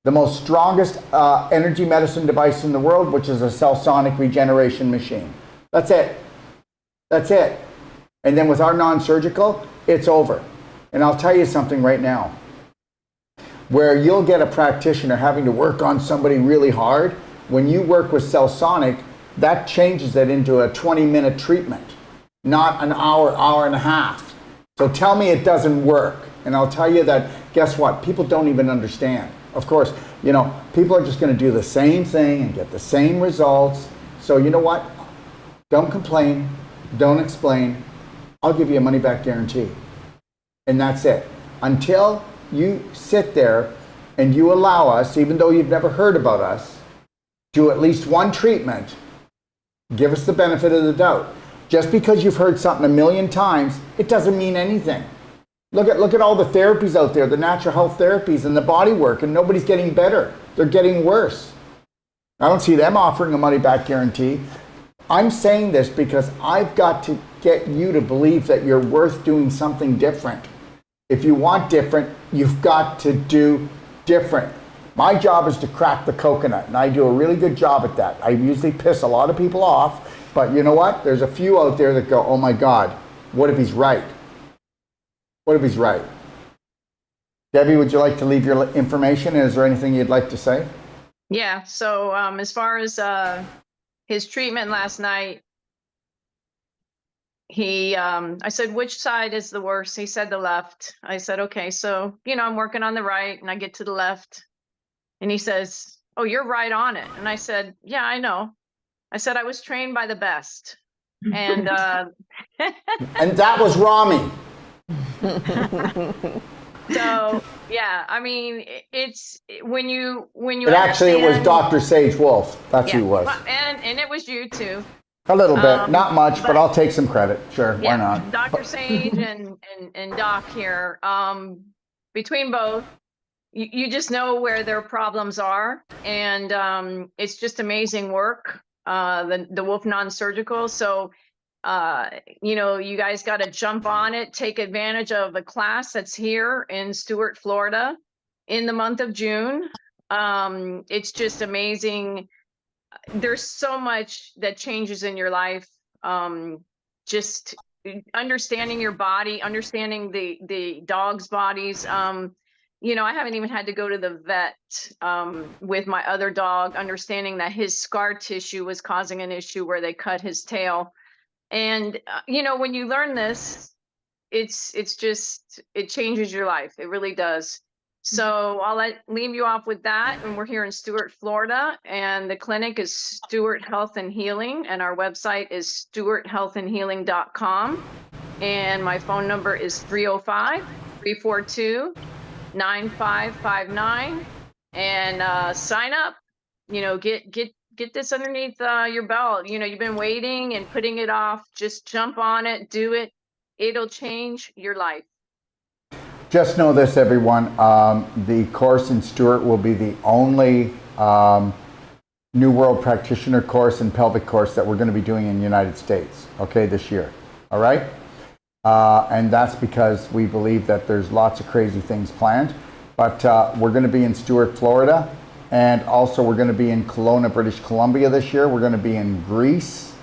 The most strongest energy medicine device in the world, which is a cell sonic regeneration machine. That's it. That's it. And then with our non-surgical, it's over. And I'll tell you something right now. Where you'll get a practitioner having to work on somebody really hard, when you work with cell sonic, that changes it into a 20-minute treatment, not an hour, hour and a half. So tell me it doesn't work. And I'll tell you that, guess what? People don't even understand. Of course, you know, people are just going to do the same thing and get the same results. So you know what? Don't complain. Don't explain. I'll give you a money back guarantee. And that's it. Until you sit there and you allow us, even though you've never heard about us, do at least one treatment, give us the benefit of the doubt. Just because you've heard something a million times, it doesn't mean anything. Look at all the therapies out there, the natural health therapies and the body work, and nobody's getting better. They're getting worse. I don't see them offering a money back guarantee. I'm saying this because I've got to get you to believe that you're worth doing something different. If you want different, you've got to do different. My job is to crack the coconut, and I do a really good job at that. I usually piss a lot of people off, but you know what? There's a few out there that go, oh my God, what if he's right? What if he's right? Debbie, would you like to leave your information? Is there anything you'd like to say? Yeah, so as far as his treatment last night, I said, which side is the worst? He said the left. I said, okay, so, you know, I'm working on the right, and I get to the left. And he says, oh, you're right on it. And I said, yeah, I know. I said, I was trained by the best. And and that was Rami. So, yeah, I mean, it's when you It actually, it was Dr. Sage Wolf. That's who it was. And it was you too. A little bit, not much, but I'll take some credit. Sure, Yeah, why not? Dr. Sage and Doc here, between both, you just know where their problems are, and it's just amazing work. The Wolf Non-Surgical. So, you know, you guys got to jump on it, take advantage of the class that's here in Stuart, Florida, in the month of June. It's just amazing. There's so much that changes in your life. Just understanding your body, understanding the dog's bodies. You know, I haven't even had to go to the vet with my other dog, understanding that his scar tissue was causing an issue where they cut his tail. And, you know, when you learn this, it's just, it changes your life. It really does. So I'll leave you off with that. And we're here in Stuart, Florida, and the clinic is Stuart Health and Healing. And our website is stuarthealthandhealing.com. And my phone number is 305-342-9559, and sign up. You know, get this underneath your belt. You know, you've been waiting and putting it off. Just jump on it, do it. It'll change your life. Just know this, everyone. The course in Stewart will be the only New World Practitioner course and pelvic course that we're going to be doing in the United States, okay, this year. All right? And that's because we believe that there's lots of crazy things planned. But we're going to be in Stewart, Florida. And also we're going to be in Kelowna, British Columbia this year. We're going to be in Greece.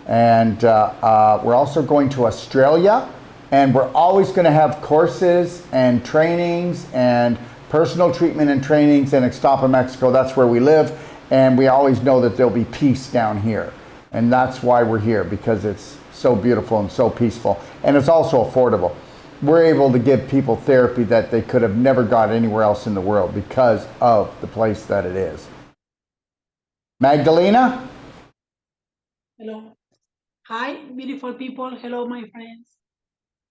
And we're also going to Australia. And we're always going to have courses and trainings and personal treatment and trainings in Ixtapa, Mexico. That's where we live. And we always know that there'll be peace down here. And that's why we're here, because it's so beautiful and so peaceful. And it's also affordable. We're able to give people therapy that they could have never got anywhere else in the world because of the place that it is. Magdalena? Hello. Hi, beautiful people. Hello, my friends.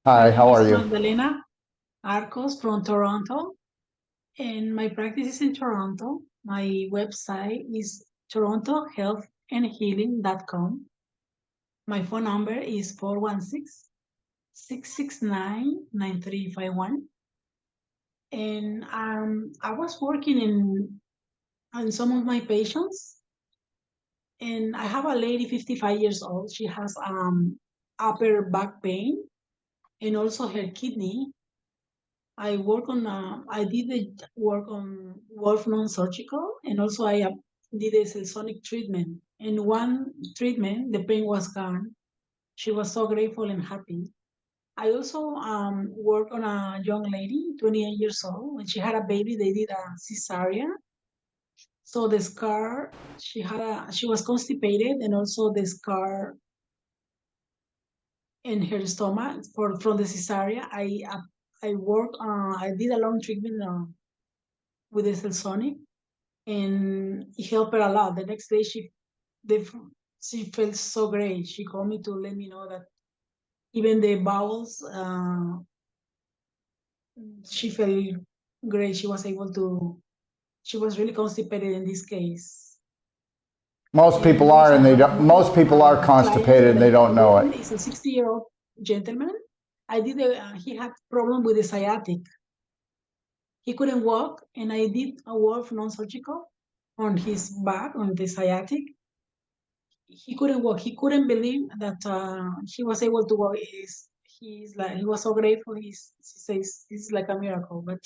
Hi, how are you? Magdalena Arcos from Toronto. And my practice is in Toronto. My website is torontohealthandhealing.com. My phone number is 416-669-9351. And I was working on some of my patients. And I have a lady, 55 years old. She has upper back pain and also her kidney. I did the work on Wolf non-surgical, and also I did a sonic treatment. In one treatment, the pain was gone. She was so grateful and happy. I also worked on a young lady, 28 years old. When she had a baby, they did a cesarean. So the scar, she was constipated, and also the scar in her stomach from the cesarean. I did a long treatment with the Selsonic, and it helped her a lot. The next day, she felt so great. She called me to let me know that even the bowels, she felt great. She was able to. She was really constipated in this case. Most people are, and they don't. Most people are constipated, and they don't know it. He's a 60-year-old gentleman. He had problem with the sciatic. He couldn't walk, and I did a work non-surgical on his back, on the sciatic. He couldn't walk. He couldn't believe that he was able to walk. He was so grateful. He says it's like a miracle. But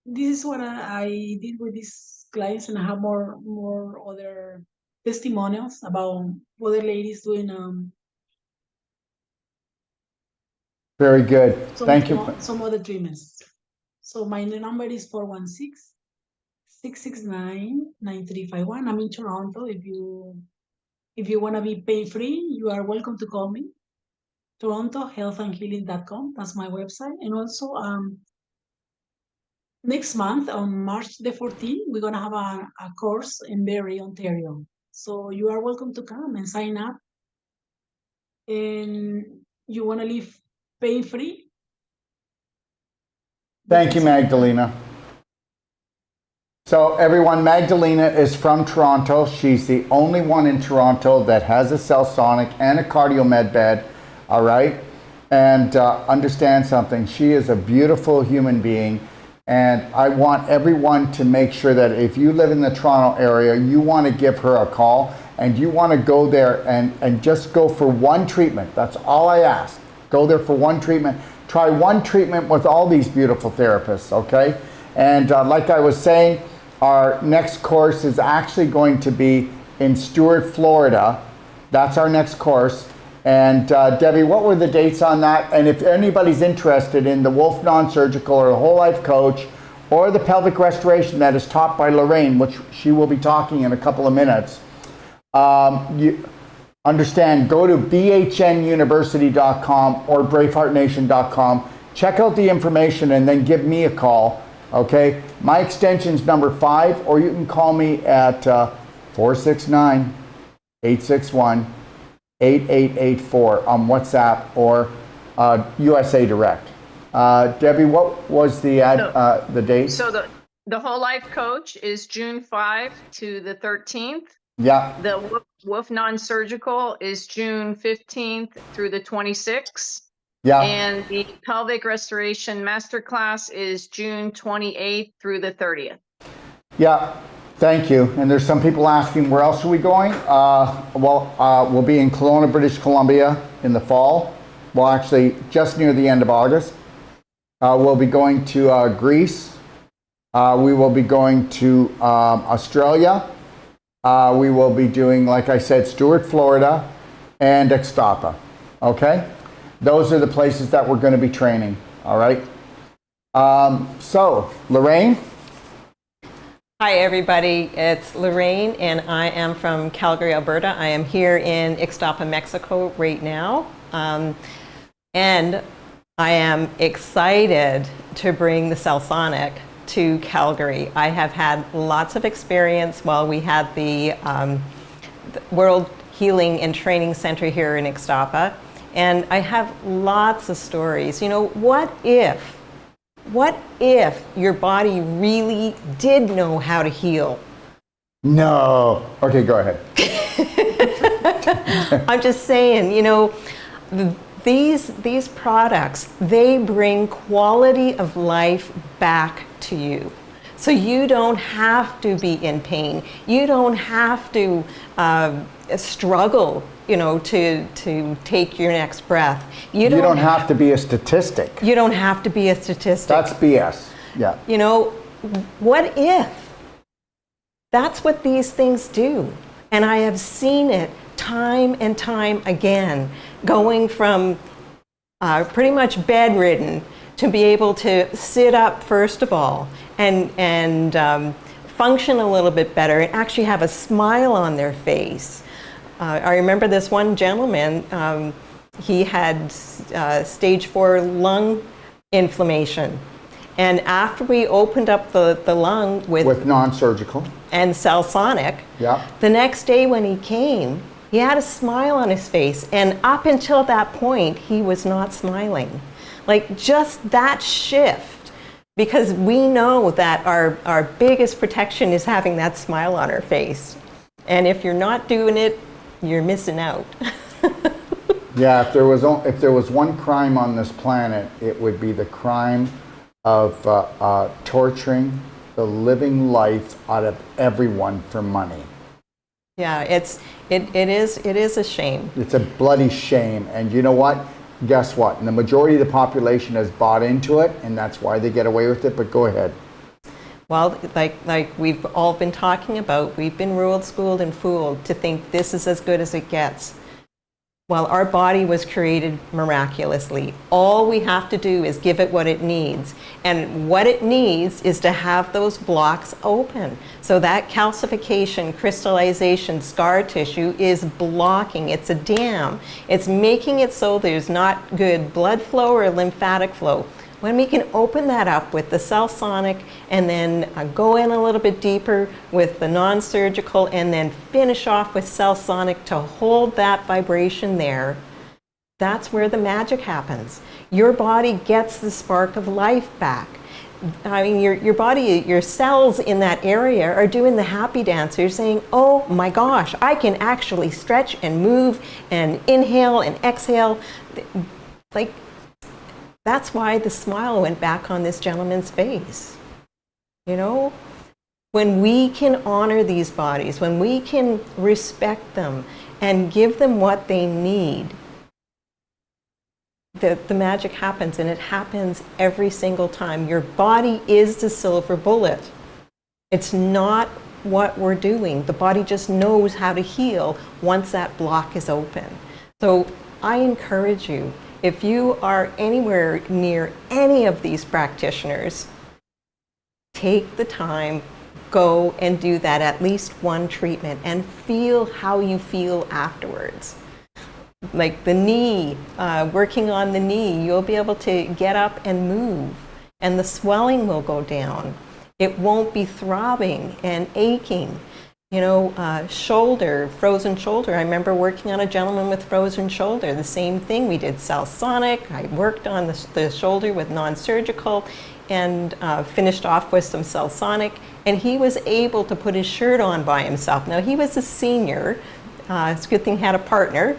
this is what I did with these clients, and I have more other testimonials about other ladies doing Very good. Thank you. some other treatments. So my number is 416-669-9351. I'm in Toronto. If you want to be pain-free, you are welcome to call me. torontohealthandhealing.com. That's my website. And also next month, on March the 14th, we're going to have a course in Barrie, Ontario. So you are welcome to come and sign up. And you want to live pain-free? Thank you, Magdalena. So everyone, Magdalena is from Toronto. She's the only one in Toronto that has a Cellsonic and a cardio med bed, all right? And understand something, she is a beautiful human being, and I want everyone to make sure that if you live in the Toronto area, you want to give her a call, and you want to go there and just go for one treatment. That's all I ask. Go there for one treatment. Try one treatment with all these beautiful therapists, okay? And like I was saying, our next course is actually going to be in Stewart, Florida. That's our next course. And Debbie, what were the dates on that? And if anybody's interested in the Wolf Non-Surgical or the Whole Life Coach or the pelvic restoration that is taught by Lorraine, which she will be talking in a couple of minutes, you understand, go to bhnuniversity.com or braveheartnation.com. Check out the information and then give me a call, okay? My extension's number 5, or you can call me at 469-861-8884 on WhatsApp or USA Direct. Debbie, what was the date? So the Whole Life Coach is June 5 to the 13th. Yeah. The Wolf Non-Surgical is June 15th through the 26th. Yeah. And the pelvic restoration masterclass is June 28th through the 30th. Yeah, thank you. And there's some people asking, where else are we going? We'll be in Kelowna, British Columbia in the fall. Well, actually, just near the end of August. We'll be going to Greece. We will be going to Australia. We will be doing, like I said, Stewart, Florida, and Ixtapa. Okay? Those are the places that we're going to be training. All right? So, Lorraine? Hi, everybody. It's Lorraine, and I am from Calgary, Alberta. I am here in Ixtapa, Mexico right now. And I am excited to bring the Cellsonic to Calgary. I have had lots of experience while we had the World Healing and Training Center here in Ixtapa, and I have lots of stories. You know, what if your body really did know how to heal? No. Okay, go ahead. I'm just saying, you know, these products, they bring quality of life back to you. So you don't have to be in pain. You don't have to struggle, you know, to take your next breath. You don't have to be a statistic. You don't have to be a statistic. That's BS. Yeah. You know, what if? That's what these things do. And I have seen it time and time again, going from pretty much bedridden to be able to sit up first of all and function a little bit better and actually have a smile on their face. I remember this one gentleman, he had stage 4 lung inflammation. And after we opened up the lung with non-surgical and Cellsonic, yeah, the next day when he came, he had a smile on his face. And up until that point, he was not smiling. Like, just that shift, because we know that our biggest protection is having that smile on our face. And if you're not doing it, you're missing out. Yeah, if there was one crime on this planet, it would be the crime of torturing the living life out of everyone for money. Yeah, it is a shame. It's a bloody shame. And you know what? Guess what? And the majority of the population has bought into it, and that's why they get away with it. But go ahead. Well, like we've all been talking about, we've been ruled, schooled, and fooled to think this is as good as it gets. Well, our body was created miraculously. All we have to do is give it what it needs. And what it needs is to have those blocks open. So that calcification, crystallization, scar tissue is blocking. It's a dam. It's making it so there's not good blood flow or lymphatic flow. When we can open that up with the Cellsonic and then go in a little bit deeper with the non-surgical and then finish off with Cellsonic to hold that vibration there, that's where the magic happens. Your body gets the spark of life back. I mean, your body, your cells in that area are doing the happy dance. You're saying, oh my gosh, I can actually stretch and move and inhale and exhale. Like, that's why the smile went back on this gentleman's face. You know, when we can honor these bodies, when we can respect them and give them what they need, the magic happens, and it happens every single time. Your body is the silver bullet. It's not what we're doing. The body just knows how to heal once that block is open. So I encourage you, if you are anywhere near any of these practitioners, take the time, go and do that, at least one treatment, and feel how you feel afterwards. Like the knee, working on the knee, you'll be able to get up and move, and the swelling will go down. It won't be throbbing and aching. You know, shoulder, frozen shoulder. I remember working on a gentleman with frozen shoulder. The same thing. We did Cellsonic. I worked on the shoulder with non-surgical and finished off with some Cellsonic. And he was able to put his shirt on by himself. Now, he was a senior, It's a good thing I had a partner.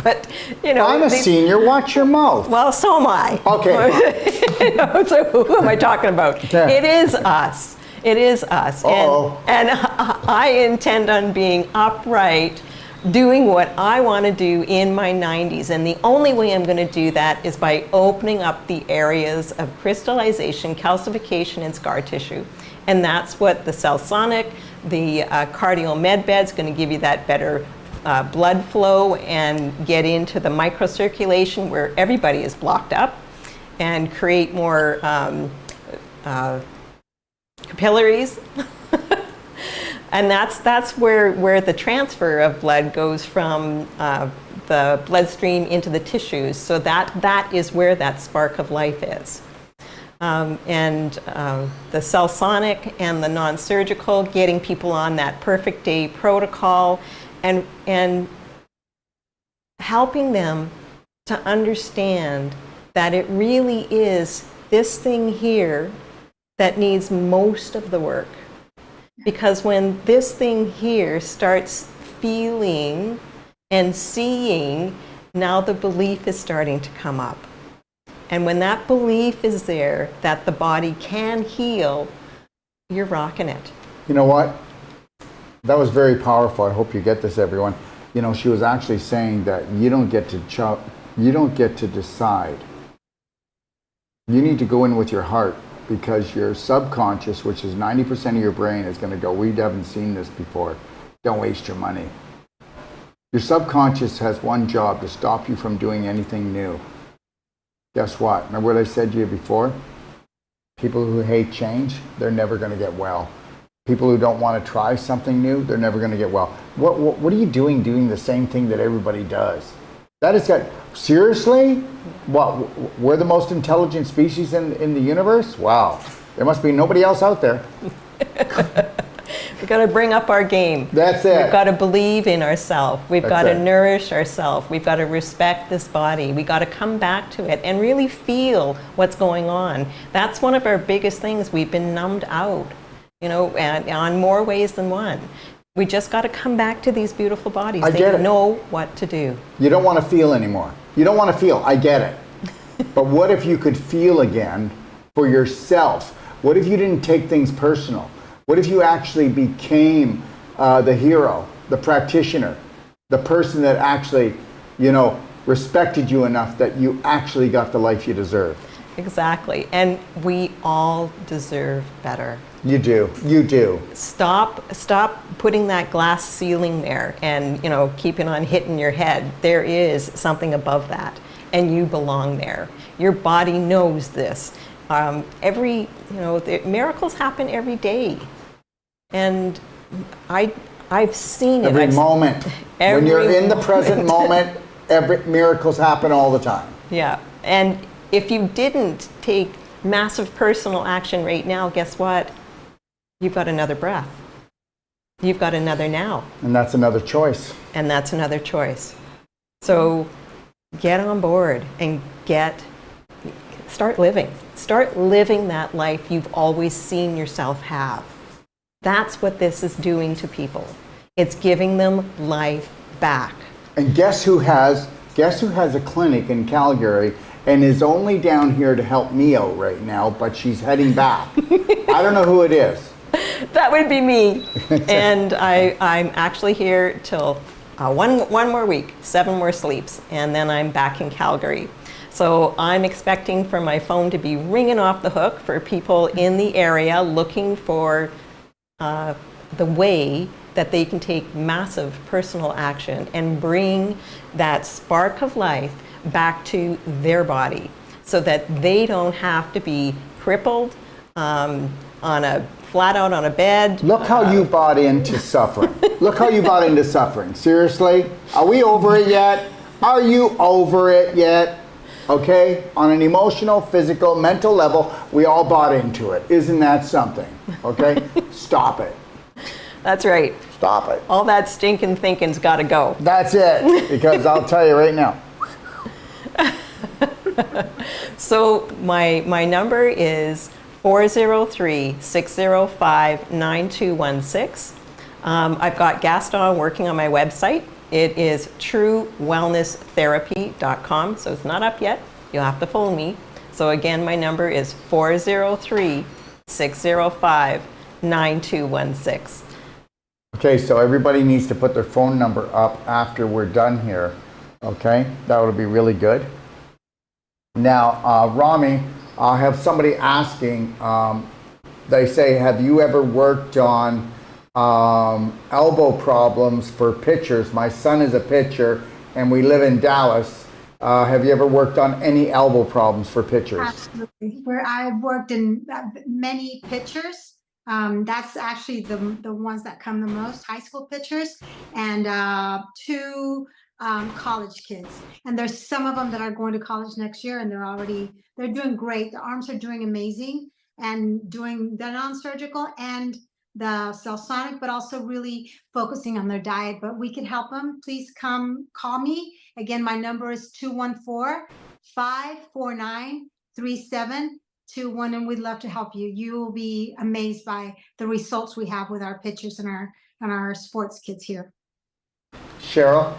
But, you know. I'm a senior, watch your mouth. Well, so am I. Okay. You know, so who am I talking about? Yeah. It is us. It is us. Uh-oh. And I intend on being upright, doing what I want to do in my 90s. And the only way I'm going to do that is by opening up the areas of crystallization, calcification, and scar tissue. And that's what the Cell Sonic, the Cardio Med Bed's going to give you, that better blood flow and get into the microcirculation where everybody is blocked up, and create more capillaries. And that's where the transfer of blood goes from the bloodstream into the tissues. So that is where that spark of life is. The Cell Sonic and the non-surgical, getting people on that perfect day protocol, and helping them to understand that it really is this thing here that needs most of the work. Because when this thing here starts feeling and seeing, now the belief is starting to come up. And when that belief is there that the body can heal, you're rocking it. You know what? That was very powerful. I hope you get this, everyone. You know, she was actually saying that you don't get to decide. You need to go in with your heart, because your subconscious, which is 90% of your brain, is going to go, we haven't seen this before. Don't waste your money. Your subconscious has one job: to stop you from doing anything new. Guess what? Remember what I said to you before? People who hate change, they're never going to get well. People who don't want to try something new, they're never going to get well. What are you doing the same thing that everybody does? That is got, seriously? What, we're the most intelligent species in the universe? Wow. There must be nobody else out there. We've got to bring up our game. That's it. We've got to believe in ourselves. We've That's got to it. nourish ourselves. We've got to respect this body. We've got to come back to it and really feel what's going on. That's one of our biggest things. We've been numbed out, you know, and on more ways than one. We just got to come back to these beautiful bodies. I get it. They know what to do. You don't want to feel anymore. You don't want to feel. I get it. But what if you could feel again for yourself? What if you didn't take things personal? What if you actually became the hero, the practitioner, the person that actually, you know, respected you enough that you actually got the life you deserve? Exactly. And we all deserve better. You do. You do. Stop putting that glass ceiling there and, you know, keeping on hitting your head. There is something above that, and you belong there. Your body knows this. Miracles happen every day. And I've seen it. Every moment. When you're in the present moment, miracles happen all the time. Yeah. And if you didn't take massive personal action right now, guess what? You've got another breath. You've got another now. And that's another choice. And that's another choice. So get on board and start living. Start living that life you've always seen yourself have. That's what this is doing to people. It's giving them life back. And guess who has a clinic in Calgary and is only down here to help me out right now, but she's heading back. I don't know who it is. That would be me. And I'm actually here till one more week, 7 more sleeps, and then I'm back in Calgary. So I'm expecting for my phone to be ringing off the hook for people in the area looking for the way that they can take massive personal action and bring that spark of life back to their body so that they don't have to be crippled flat out on a bed. Look how you bought into suffering. Look how you bought into suffering. Seriously? Are we over it yet? Are you over it yet? Okay? On an emotional, physical, mental level, we all bought into it. Isn't that something? Okay? Stop it. That's right. Stop it. All that stinking thinking's got to go. That's it. Because I'll tell you right now. So my number is 403-605-9216. I've got Gaston working on my website. It is truewellnesstherapy.com, so it's not up yet. You'll have to phone me. So again, my number is 403-605-9216. Okay, so everybody needs to put their phone number up after we're done here. Okay, that would be really good. Now, Rami, I have somebody asking, they say, have you ever worked on elbow problems for pitchers? My son is a pitcher and we live in Dallas. Have you ever worked on any elbow problems for pitchers? Absolutely. Where I've worked in many pitchers. That's actually the ones that come the most, high school pitchers, and two college kids. And there's some of them that are going to college next year, and they're doing great. The arms are doing amazing and doing the non-surgical and the cell-sonic, but also really focusing on their diet. But we can help them. Please come call me. Again, my number is 214-549-3721, and we'd love to help you. You will be amazed by the results we have with our pitchers and our sports kids here. Cheryl,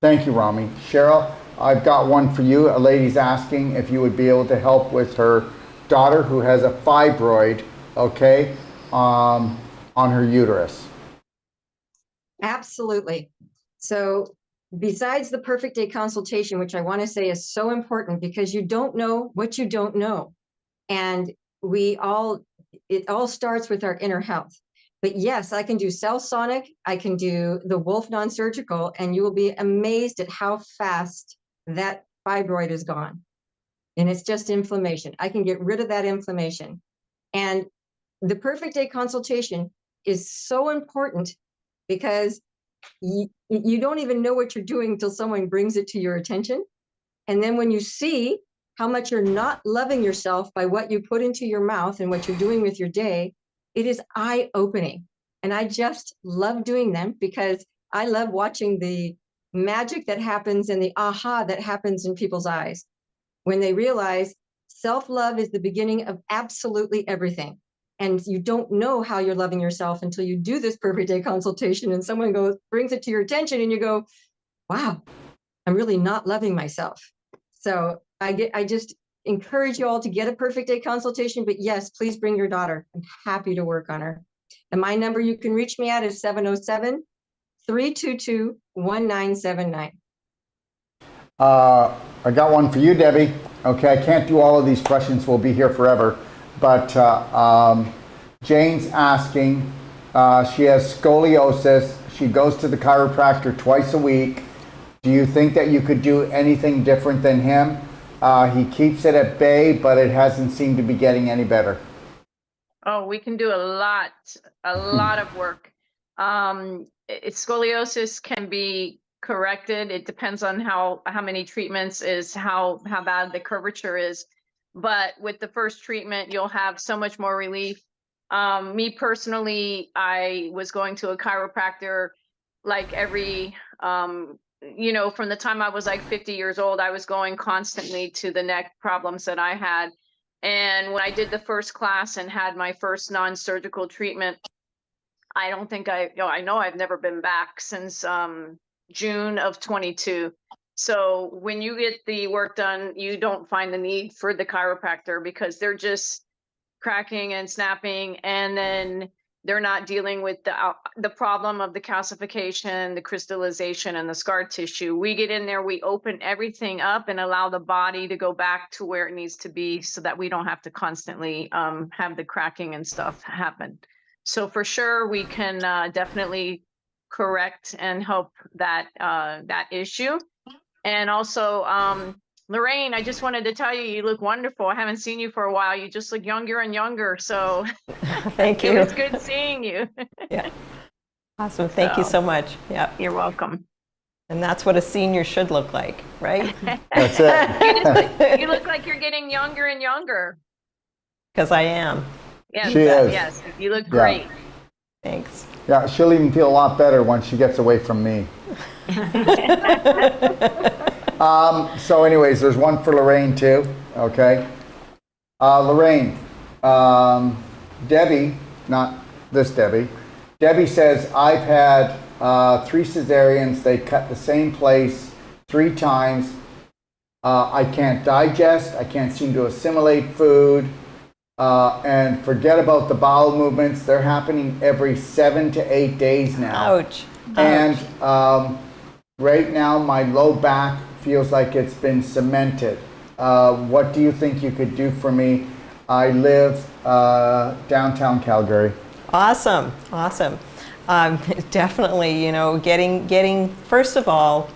thank you, Rami. Cheryl, I've got one for you. A lady's asking if you would be able to help with her daughter who has a fibroid, okay, on her uterus. Absolutely. So besides the perfect day consultation, which I want to say is so important because you don't know what you don't know. And it all starts with our inner health. But yes, I can do cell sonic, I can do the Wolf non-surgical, and you will be amazed at how fast that fibroid is gone. And it's just inflammation. I can get rid of that inflammation. And the perfect day consultation is so important because you don't even know what you're doing until someone brings it to your attention. And then when you see how much you're not loving yourself by what you put into your mouth and what you're doing with your day, it is eye-opening. And I just love doing them because I love watching the magic that happens and the aha that happens in people's eyes when they realize self-love is the beginning of absolutely everything. And you don't know how you're loving yourself until you do this perfect day consultation and someone brings it to your attention and you go, wow, I'm really not loving myself. So I just encourage you all to get a perfect day consultation, but yes, please bring your daughter. I'm happy to work on her. And my number you can reach me at is 707-322-1979. I got one for you, Debbie. Okay, I can't do all of these questions. We'll be here forever. But Jane's asking, she has scoliosis. She goes to the chiropractor twice a week. Do you think that you could do anything different than him? He keeps it at bay, but it hasn't seemed to be getting any better. Oh, we can do a lot of work. Scoliosis can be corrected. It depends on how many treatments is, how bad the curvature is. But with the first treatment, you'll have so much more relief. Me personally, I was going to a chiropractor like every, from the time I was like 50 years old, I was going constantly to the neck problems that I had. And when I did the first class and had my first non-surgical treatment, I don't think I know I've never been back since June of 22. So when you get the work done, you don't find the need for the chiropractor because they're just cracking and snapping, and then they're not dealing with the problem of the calcification, the crystallization, and the scar tissue. We get in there, we open everything up and allow the body to go back to where it needs to be so that we don't have to constantly have the cracking and stuff happen. So for sure, we can definitely correct and help that issue. And also, Lorraine, I just wanted to tell you, you look wonderful. I haven't seen you for a while. You just look younger and younger. So Thank you. It was good seeing you. Yeah. Awesome. Thank you so much. Yeah. You're welcome. And that's what a senior should look like, right? That's it. You look like you're getting younger and younger. Because I am. Yes, She is. yes. You look great. Thanks. Yeah, she'll even feel a lot better once she gets away from me. So anyways, there's one for Lorraine too, okay? Lorraine, Debbie, not this Debbie, Debbie says, I've had 3 cesareans. They cut the same place 3 times. I can't digest. I can't seem to assimilate food. And forget about the bowel movements. They're happening every 7 to 8 days now. Ouch. And right now, my low back feels like it's been cemented. What do you think you could do for me? I live downtown Calgary. Awesome, awesome. Definitely, you know, getting first of all,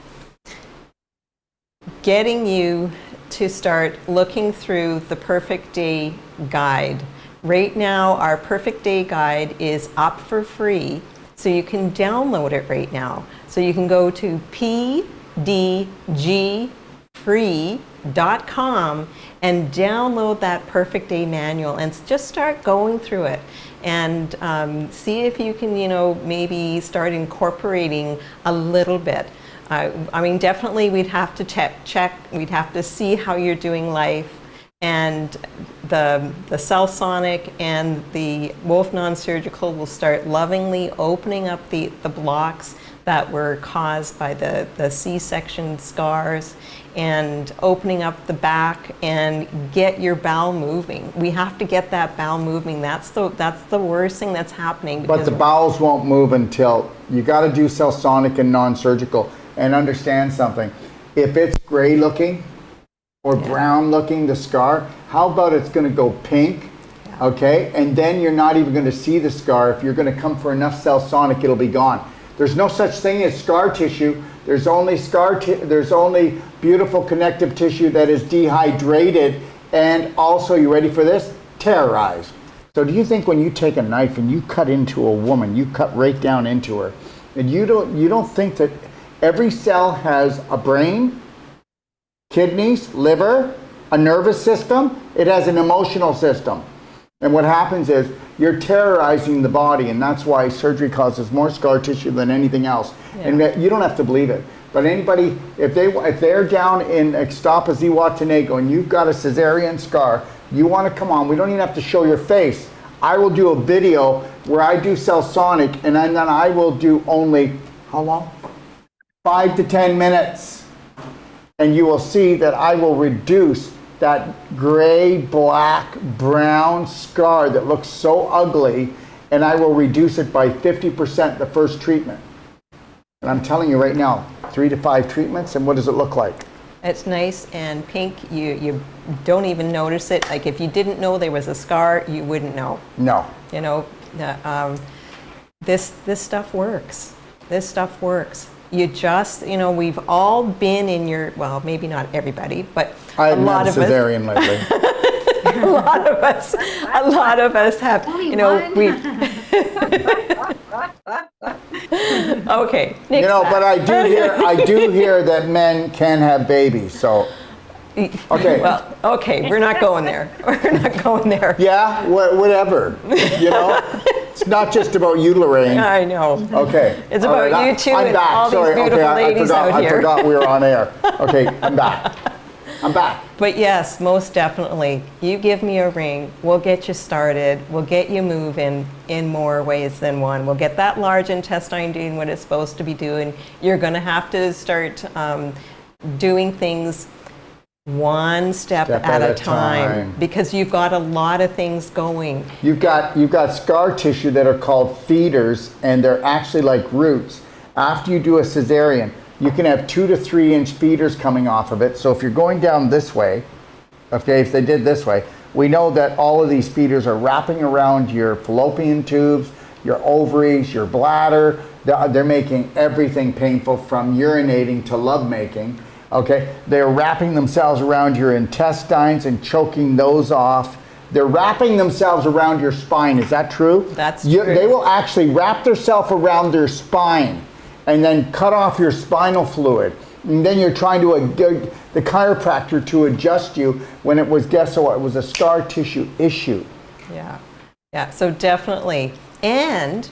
getting you to start looking through the Perfect Day Guide. Right now, our Perfect Day Guide is up for free, so you can download it right now. So you can go to pdgfree.com and download that Perfect Day manual and just start going through it and see if you can, you know, maybe start incorporating a little bit. I mean, definitely we'd have to check, we'd have to see how you're doing life, and the Cell Sonic and the Wolf Non-Surgical will start lovingly opening up the blocks that were caused by the C-section scars, and opening up the back and get your bowel moving. We have to get that bowel moving. That's the worst thing that's happening. But the bowels won't move until you got to do Cell Sonic and non-surgical. And understand something. If it's gray looking or brown looking, the scar, how about it's going to go pink? Okay, and then you're not even going to see the scar. If you're going to come for enough Cell Sonic, it'll be gone. There's no such thing as scar tissue. There's only there's only beautiful connective tissue that is dehydrated, and also, you ready for this? Terrorized. So do you think when you take a knife and you cut into a woman, you cut right down into her, and you don't think that every cell has a brain, kidneys, liver, a nervous system? It has an emotional system. And what happens is you're terrorizing the body, and that's why surgery causes more scar tissue than anything else. Yeah. And you don't have to believe it. But anybody, if they're down in Ixtapa, Zihuatanejo, and you've got a cesarean scar, you want to come on. We don't even have to show your face. I will do a video where I do Cell Sonic, and then I will do only, how long? 5 to 10 minutes, and you will see that I will reduce that gray, black, brown scar that looks so ugly, and I will reduce it by 50% the first treatment. And I'm telling you right now, 3 to 5 treatments, and what does it look like? It's nice and pink. You don't even notice it. Like if you didn't know there was a scar, you wouldn't know. No. You know, this stuff works. This stuff works. You just, you know, we've all been in your, well, maybe not everybody, but a lot of us. I haven't had a cesarean lately. a lot of us have, you know, we. Okay. You know, but I do hear that men can have babies, so. Okay. Well, okay, we're not going there. We're not going there. Yeah, whatever. You know, it's not just about you, Lorraine. I know. Okay. It's about you too and all these beautiful ladies out here. I forgot we were on air. Okay, I'm back. I'm back. But yes, most definitely. You give me a ring, we'll get you started. We'll get you moving in more ways than one. We'll get that large intestine doing what it's supposed to be doing. You're going to have to start doing things one step at a time, because you've got a lot of things going. You've got scar tissue that are called feeders, and they're actually like roots. After you do a cesarean, you can have 2 to 3 inch feeders coming off of it. So if you're going down this way, okay, if they did this way, we know that all of these feeders are wrapping around your fallopian tubes, your ovaries, your bladder. They're making everything painful, from urinating to lovemaking. Okay, they're wrapping themselves around your intestines and choking those off. They're wrapping themselves around your spine. Is that true? That's true. They will actually wrap themselves around their spine and then cut off your spinal fluid. And then you're trying to get the chiropractor to adjust you when it was, guess what? It was a scar tissue issue. Yeah, so definitely. And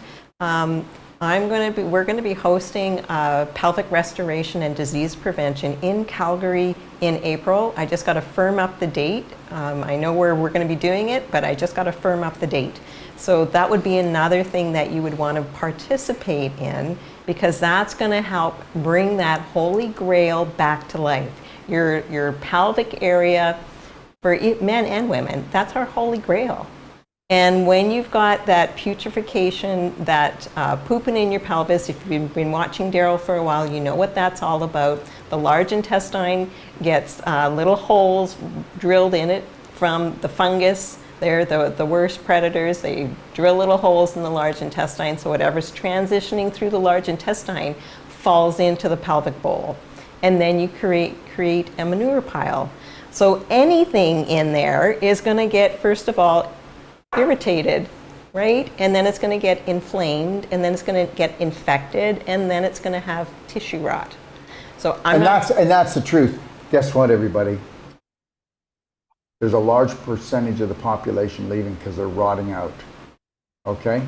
We're going to be hosting pelvic restoration and disease prevention in Calgary in April. I just got to firm up the date. I know where we're going to be doing it, but I just got to firm up the date. So that would be another thing that you would want to participate in, because that's going to help bring that holy grail back to life. Your pelvic area for men and women, that's our holy grail. And when you've got that putrefaction, that pooping in your pelvis, if you've been watching Daryl for a while, you know what that's all about. The large intestine gets little holes drilled in it from the fungus. They're the worst predators. They drill little holes in the large intestine, so whatever's transitioning through the large intestine falls into the pelvic bowl. And then you create a manure pile. So anything in there is going to get, first of all, irritated, right? And then it's going to get inflamed, and then it's going to get infected, and then it's going to have tissue rot. So that's the truth. Guess what, everybody? There's a large percentage of the population leaving because they're rotting out. Okay?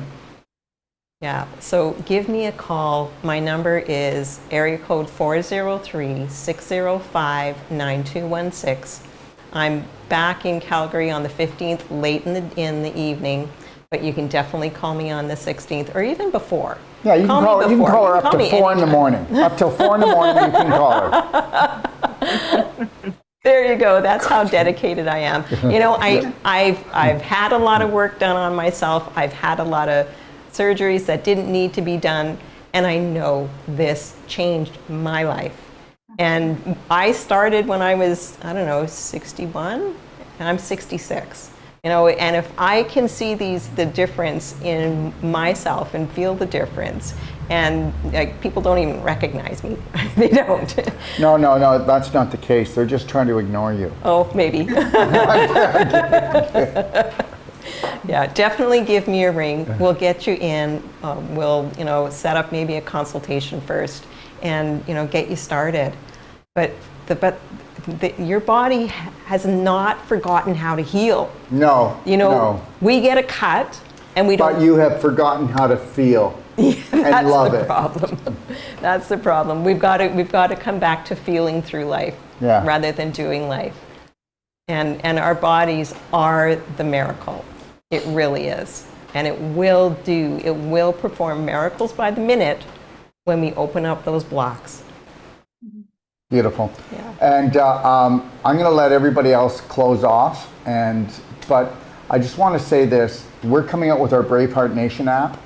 Yeah, so give me a call. My number is area code 403-605-9216. I'm back in Calgary on the 15th, late in the evening, but you can definitely call me on the 16th or even before. Yeah, you can call her up to 4 in the morning. Up till 4 in the morning, you can call her. There you go. That's how dedicated I am. You know, I've had a lot of work done on myself. I've had a lot of surgeries that didn't need to be done, and I know this changed my life. And I started when I was, 61, and I'm 66. You know, and if I can see the difference in myself and feel the difference, and like people don't even recognize me, they don't. No, that's not the case. They're just trying to ignore you. Oh, maybe. Yeah, definitely give me a ring. We'll get you in. We'll, set up maybe a consultation first, and get you started. But your body has not forgotten how to heal. No. No. We get a cut, and we don't. But you have forgotten how to feel and love it. That's the problem. That's the problem. We've got to come back to feeling through life, rather than doing life. And our bodies are the miracle. It really is. And it will perform miracles by the minute when we open up those blocks. Beautiful. Yeah. And I'm going to let everybody else close off. But I just want to say this. We're coming out with our Braveheart Nation app.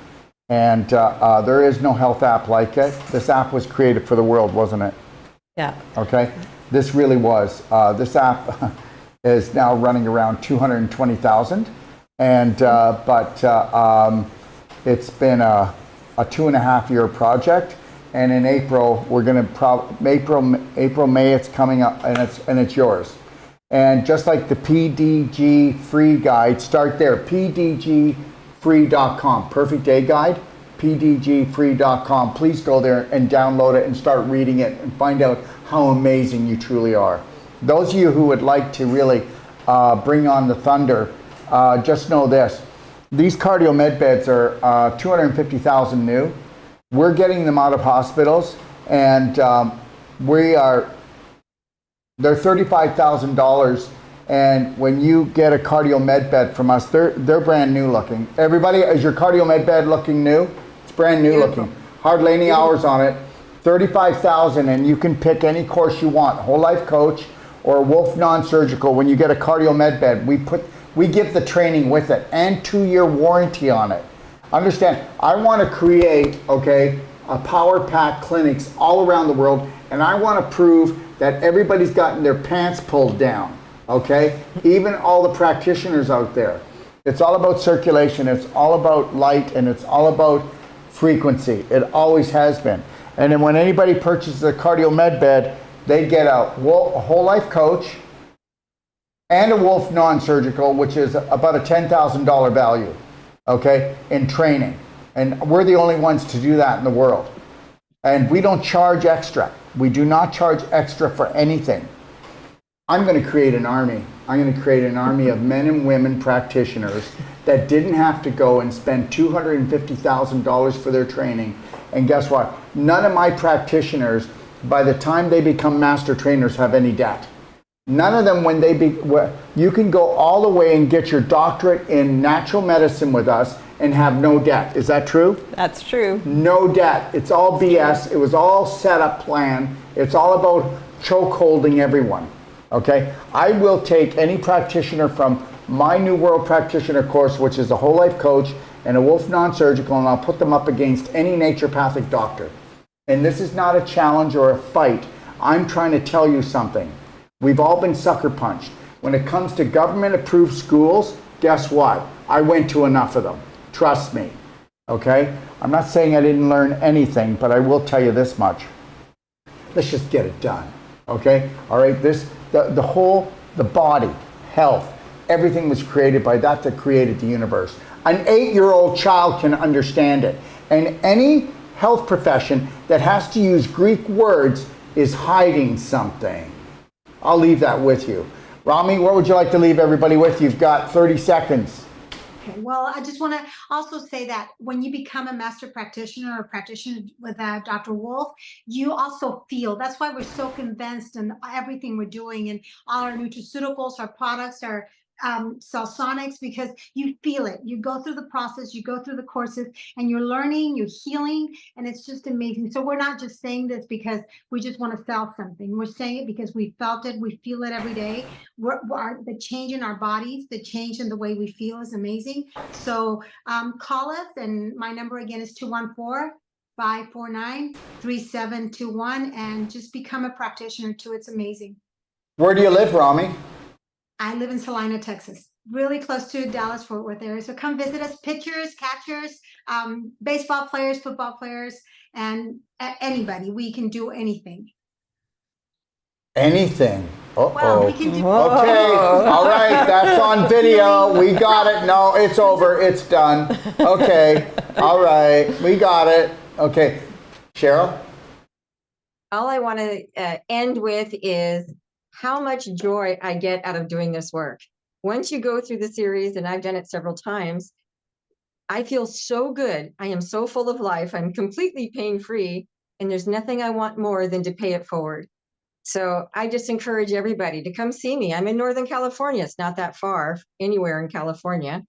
And there is no health app like it. This app was created for the world, wasn't it? Yeah. Okay. This really was. This app is now running around 220,000. And it's been a 2.5-year project, and in April we're going to May it's coming up, and it's yours. And just like the PDG free guide, start there. PDGfree.com, perfect day guide. PDGfree.com. Please go there and download it and start reading it and find out how amazing you truly are. Those of you who would like to really bring on the thunder. Just know this, these cardio med beds are 250,000 new. We're getting them out of hospitals, and they're $35,000. And when you get a cardio med bed from us, they're brand new looking. Everybody, is your cardio med bed looking new? It's brand new looking. Hardly any hours on it. $35,000, and you can pick any course you want, whole life coach or Wolf non-surgical. When you get a cardio med bed, we give the training with it and 2-year warranty on it. Understand, I want to create, a Powerpack clinics all around the world, and I want to prove that everybody's gotten their pants pulled down, Even all the practitioners out there. It's all about circulation, it's all about light, and it's all about frequency. It always has been. And then when anybody purchases a cardio med bed, they get a whole life coach, and a Wolf non-surgical, which is about a $10,000 value, in training. And we're the only ones to do that in the world. And we don't charge extra. We do not charge extra for anything. I'm going to create an army. I'm going to create an army of men and women practitioners that didn't have to go and spend $250,000 for their training. And guess what? None of my practitioners, by the time they become master trainers, have any debt. None of them, when you can go all the way and get your doctorate in natural medicine with us and have no debt. Is that true? That's true. No debt. It's all BS. It was all set up plan. It's all about choke holding everyone. Okay? I will take any practitioner from my New World Practitioner course, which is a whole life coach and a Wolf non-surgical, and I'll put them up against any naturopathic doctor. And this is not a challenge or a fight. I'm trying to tell you something. We've all been sucker punched. When it comes to government approved schools, guess what? I went to enough of them. Trust me. Okay? I'm not saying I didn't learn anything, but I will tell you this much. Let's just get it done. Okay? All right? The body, health, everything was created by that created the universe. An 8-year-old child can understand it. And any health profession that has to use Greek words is hiding something. I'll leave that with you. Rami, what would you like to leave everybody with? You've got 30 seconds. Okay, well, I just want to also say that when you become a master practitioner or practitioner with Dr. Wolf, you also feel. That's why we're so convinced in everything we're doing, and all our nutraceuticals, our products, our Cellsonics, because you feel it. You go through the process, you go through the courses, and you're learning, you're healing, and it's just amazing. So we're not just saying this because we just want to sell something. We're saying it because we felt it, we feel it every day. The change in our bodies, the change in the way we feel is amazing. So call us, and my number again is 214-549-3721, and just become a practitioner too. It's amazing. Where do you live, Rami? I live in Salina, Texas, really close to Dallas, Fort Worth area. So come visit us, pitchers, catchers, baseball players, football players, and anybody. We can do anything. Anything. Uh-oh. Well, we can do Okay, all right, that's on video. We got it. No, it's over. It's done. Okay, all right, we got it. Okay, Cheryl? All I want to end with is how much joy I get out of doing this work. Once you go through the series, and I've done it several times, I feel so good. I am so full of life. I'm completely pain-free, and there's nothing I want more than to pay it forward. So I just encourage everybody to come see me. I'm in Northern California. It's not that far, anywhere in California.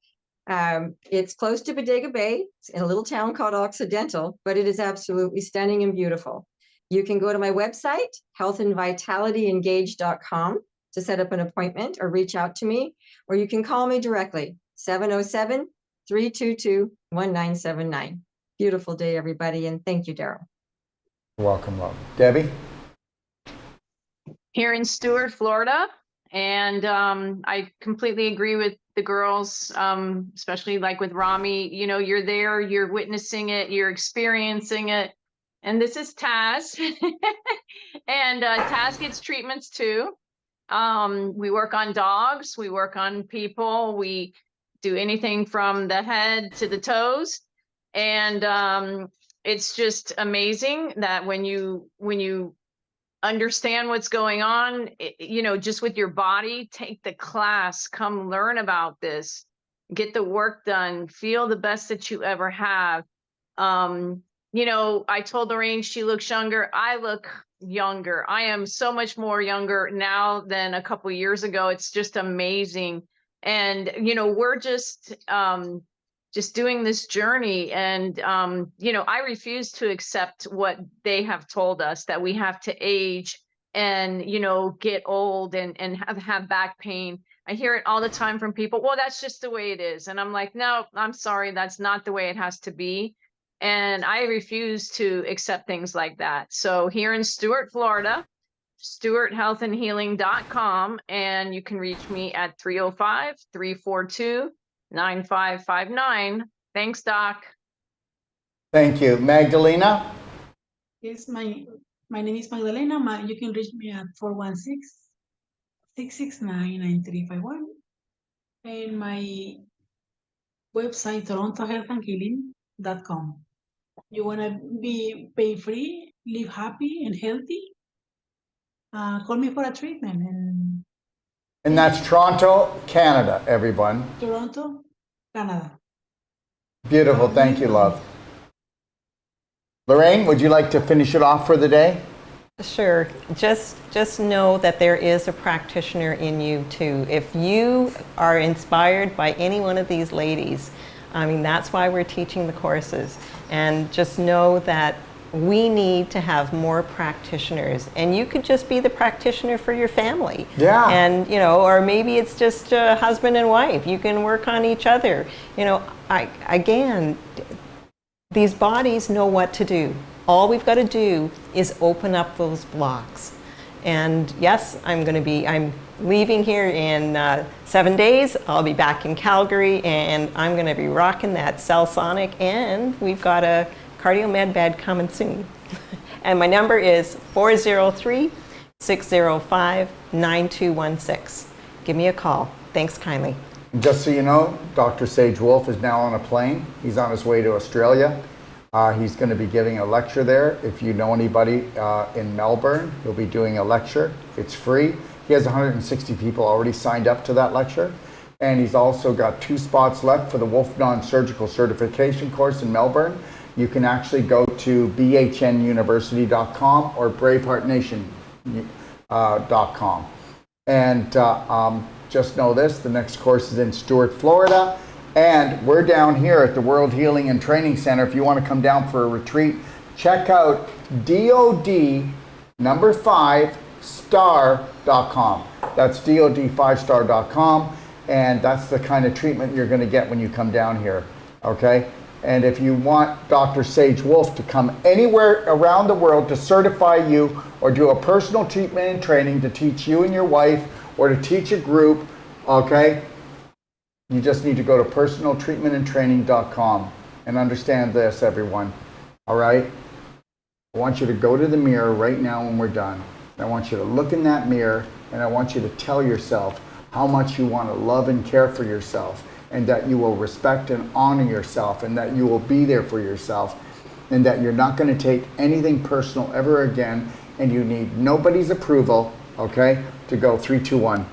It's close to Bodega Bay. It's in a little town called Occidental, but it is absolutely stunning and beautiful. You can go to my website, healthandvitalityengage.com, to set up an appointment or reach out to me, or you can call me directly, 707-322-1979. Beautiful day, everybody, and thank you, Daryl. You're welcome, love. Debbie? Here in Stuart, Florida. And I completely agree with the girls, especially like with Rami. You know, you're there, you're witnessing it, you're experiencing it. And this is Taz. And Taz gets treatments too. We work on dogs, we work on people, we do anything from the head to the toes. And it's just amazing that when you understand what's going on, you know, just with your body, take the class, come learn about this, get the work done, feel the best that you ever have. You know, I told Lorraine she looks younger. I look younger. I am so much more younger now than a couple years ago. It's just amazing. And, you know, we're just doing this journey. And, you know, I refuse to accept what they have told us, that we have to age and, you know, get old and have back pain. I hear it all the time from people. Well, that's just the way it is. And I'm like, no, I'm sorry. That's not the way it has to be. And I refuse to accept things like that. So here in Stuart, Florida, StuartHealthAndHealing.com, and you can reach me at 305-342-9559. Thanks, Doc. Thank you. Magdalena? Yes, my name is Magdalena. You can reach me at 416-669-9351. And my website, TorontoHealthAndHealing.com. You want to be pain-free, live happy and healthy? Call me for a treatment, and And that's Toronto, Canada, everyone. Toronto, Canada. Beautiful. Thank you, love. Lorraine, would you like to finish it off for the day? Sure. Just know that there is a practitioner in you too. If you are inspired by any one of these ladies, I mean, that's why we're teaching the courses. And just know that we need to have more practitioners. And you could just be the practitioner for your family. Yeah. And, you know, or maybe it's just a husband and wife. You can work on each other. You know, again, these bodies know what to do. All we've got to do is open up those blocks. And yes, I'm leaving here in 7 days. I'll be back in Calgary, and I'm going to be rocking that Cell Sonic, and we've got a cardio med bed coming soon. And my number is 403-605-9216. Give me a call. Thanks kindly. Just so you know, Dr. Sage Wolf is now on a plane. He's on his way to Australia. He's going to be giving a lecture there. If you know anybody in Melbourne, he'll be doing a lecture. It's free. He has 160 people already signed up to that lecture. And he's also got 2 spots left for the Wolf Non-Surgical Certification course in Melbourne. You can actually go to bhnuniversity.com or braveheartnation.com. And just know this, the next course is in Stuart, Florida. And we're down here at the World Healing and Training Center. If you want to come down for a retreat, check out DOD5star.com. That's DOD5star.com. And that's the kind of treatment you're going to get when you come down here. Okay? And if you want Dr. Sage Wolf to come anywhere around the world to certify you or do a personal treatment and training to teach you and your wife or to teach a group, okay? You just need to go to personaltreatmentandtraining.com and understand this, everyone. All right? I want you to go to the mirror right now when we're done. I want you to look in that mirror, and I want you to tell yourself how much you want to love and care for yourself, and that you will respect and honor yourself, and that you will be there for yourself, and that you're not going to take anything personal ever again, and you need nobody's approval, okay, to go 3, 2, 1.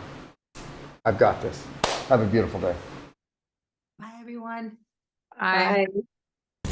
I've got this. Have a beautiful day. Bye, everyone. I Bye.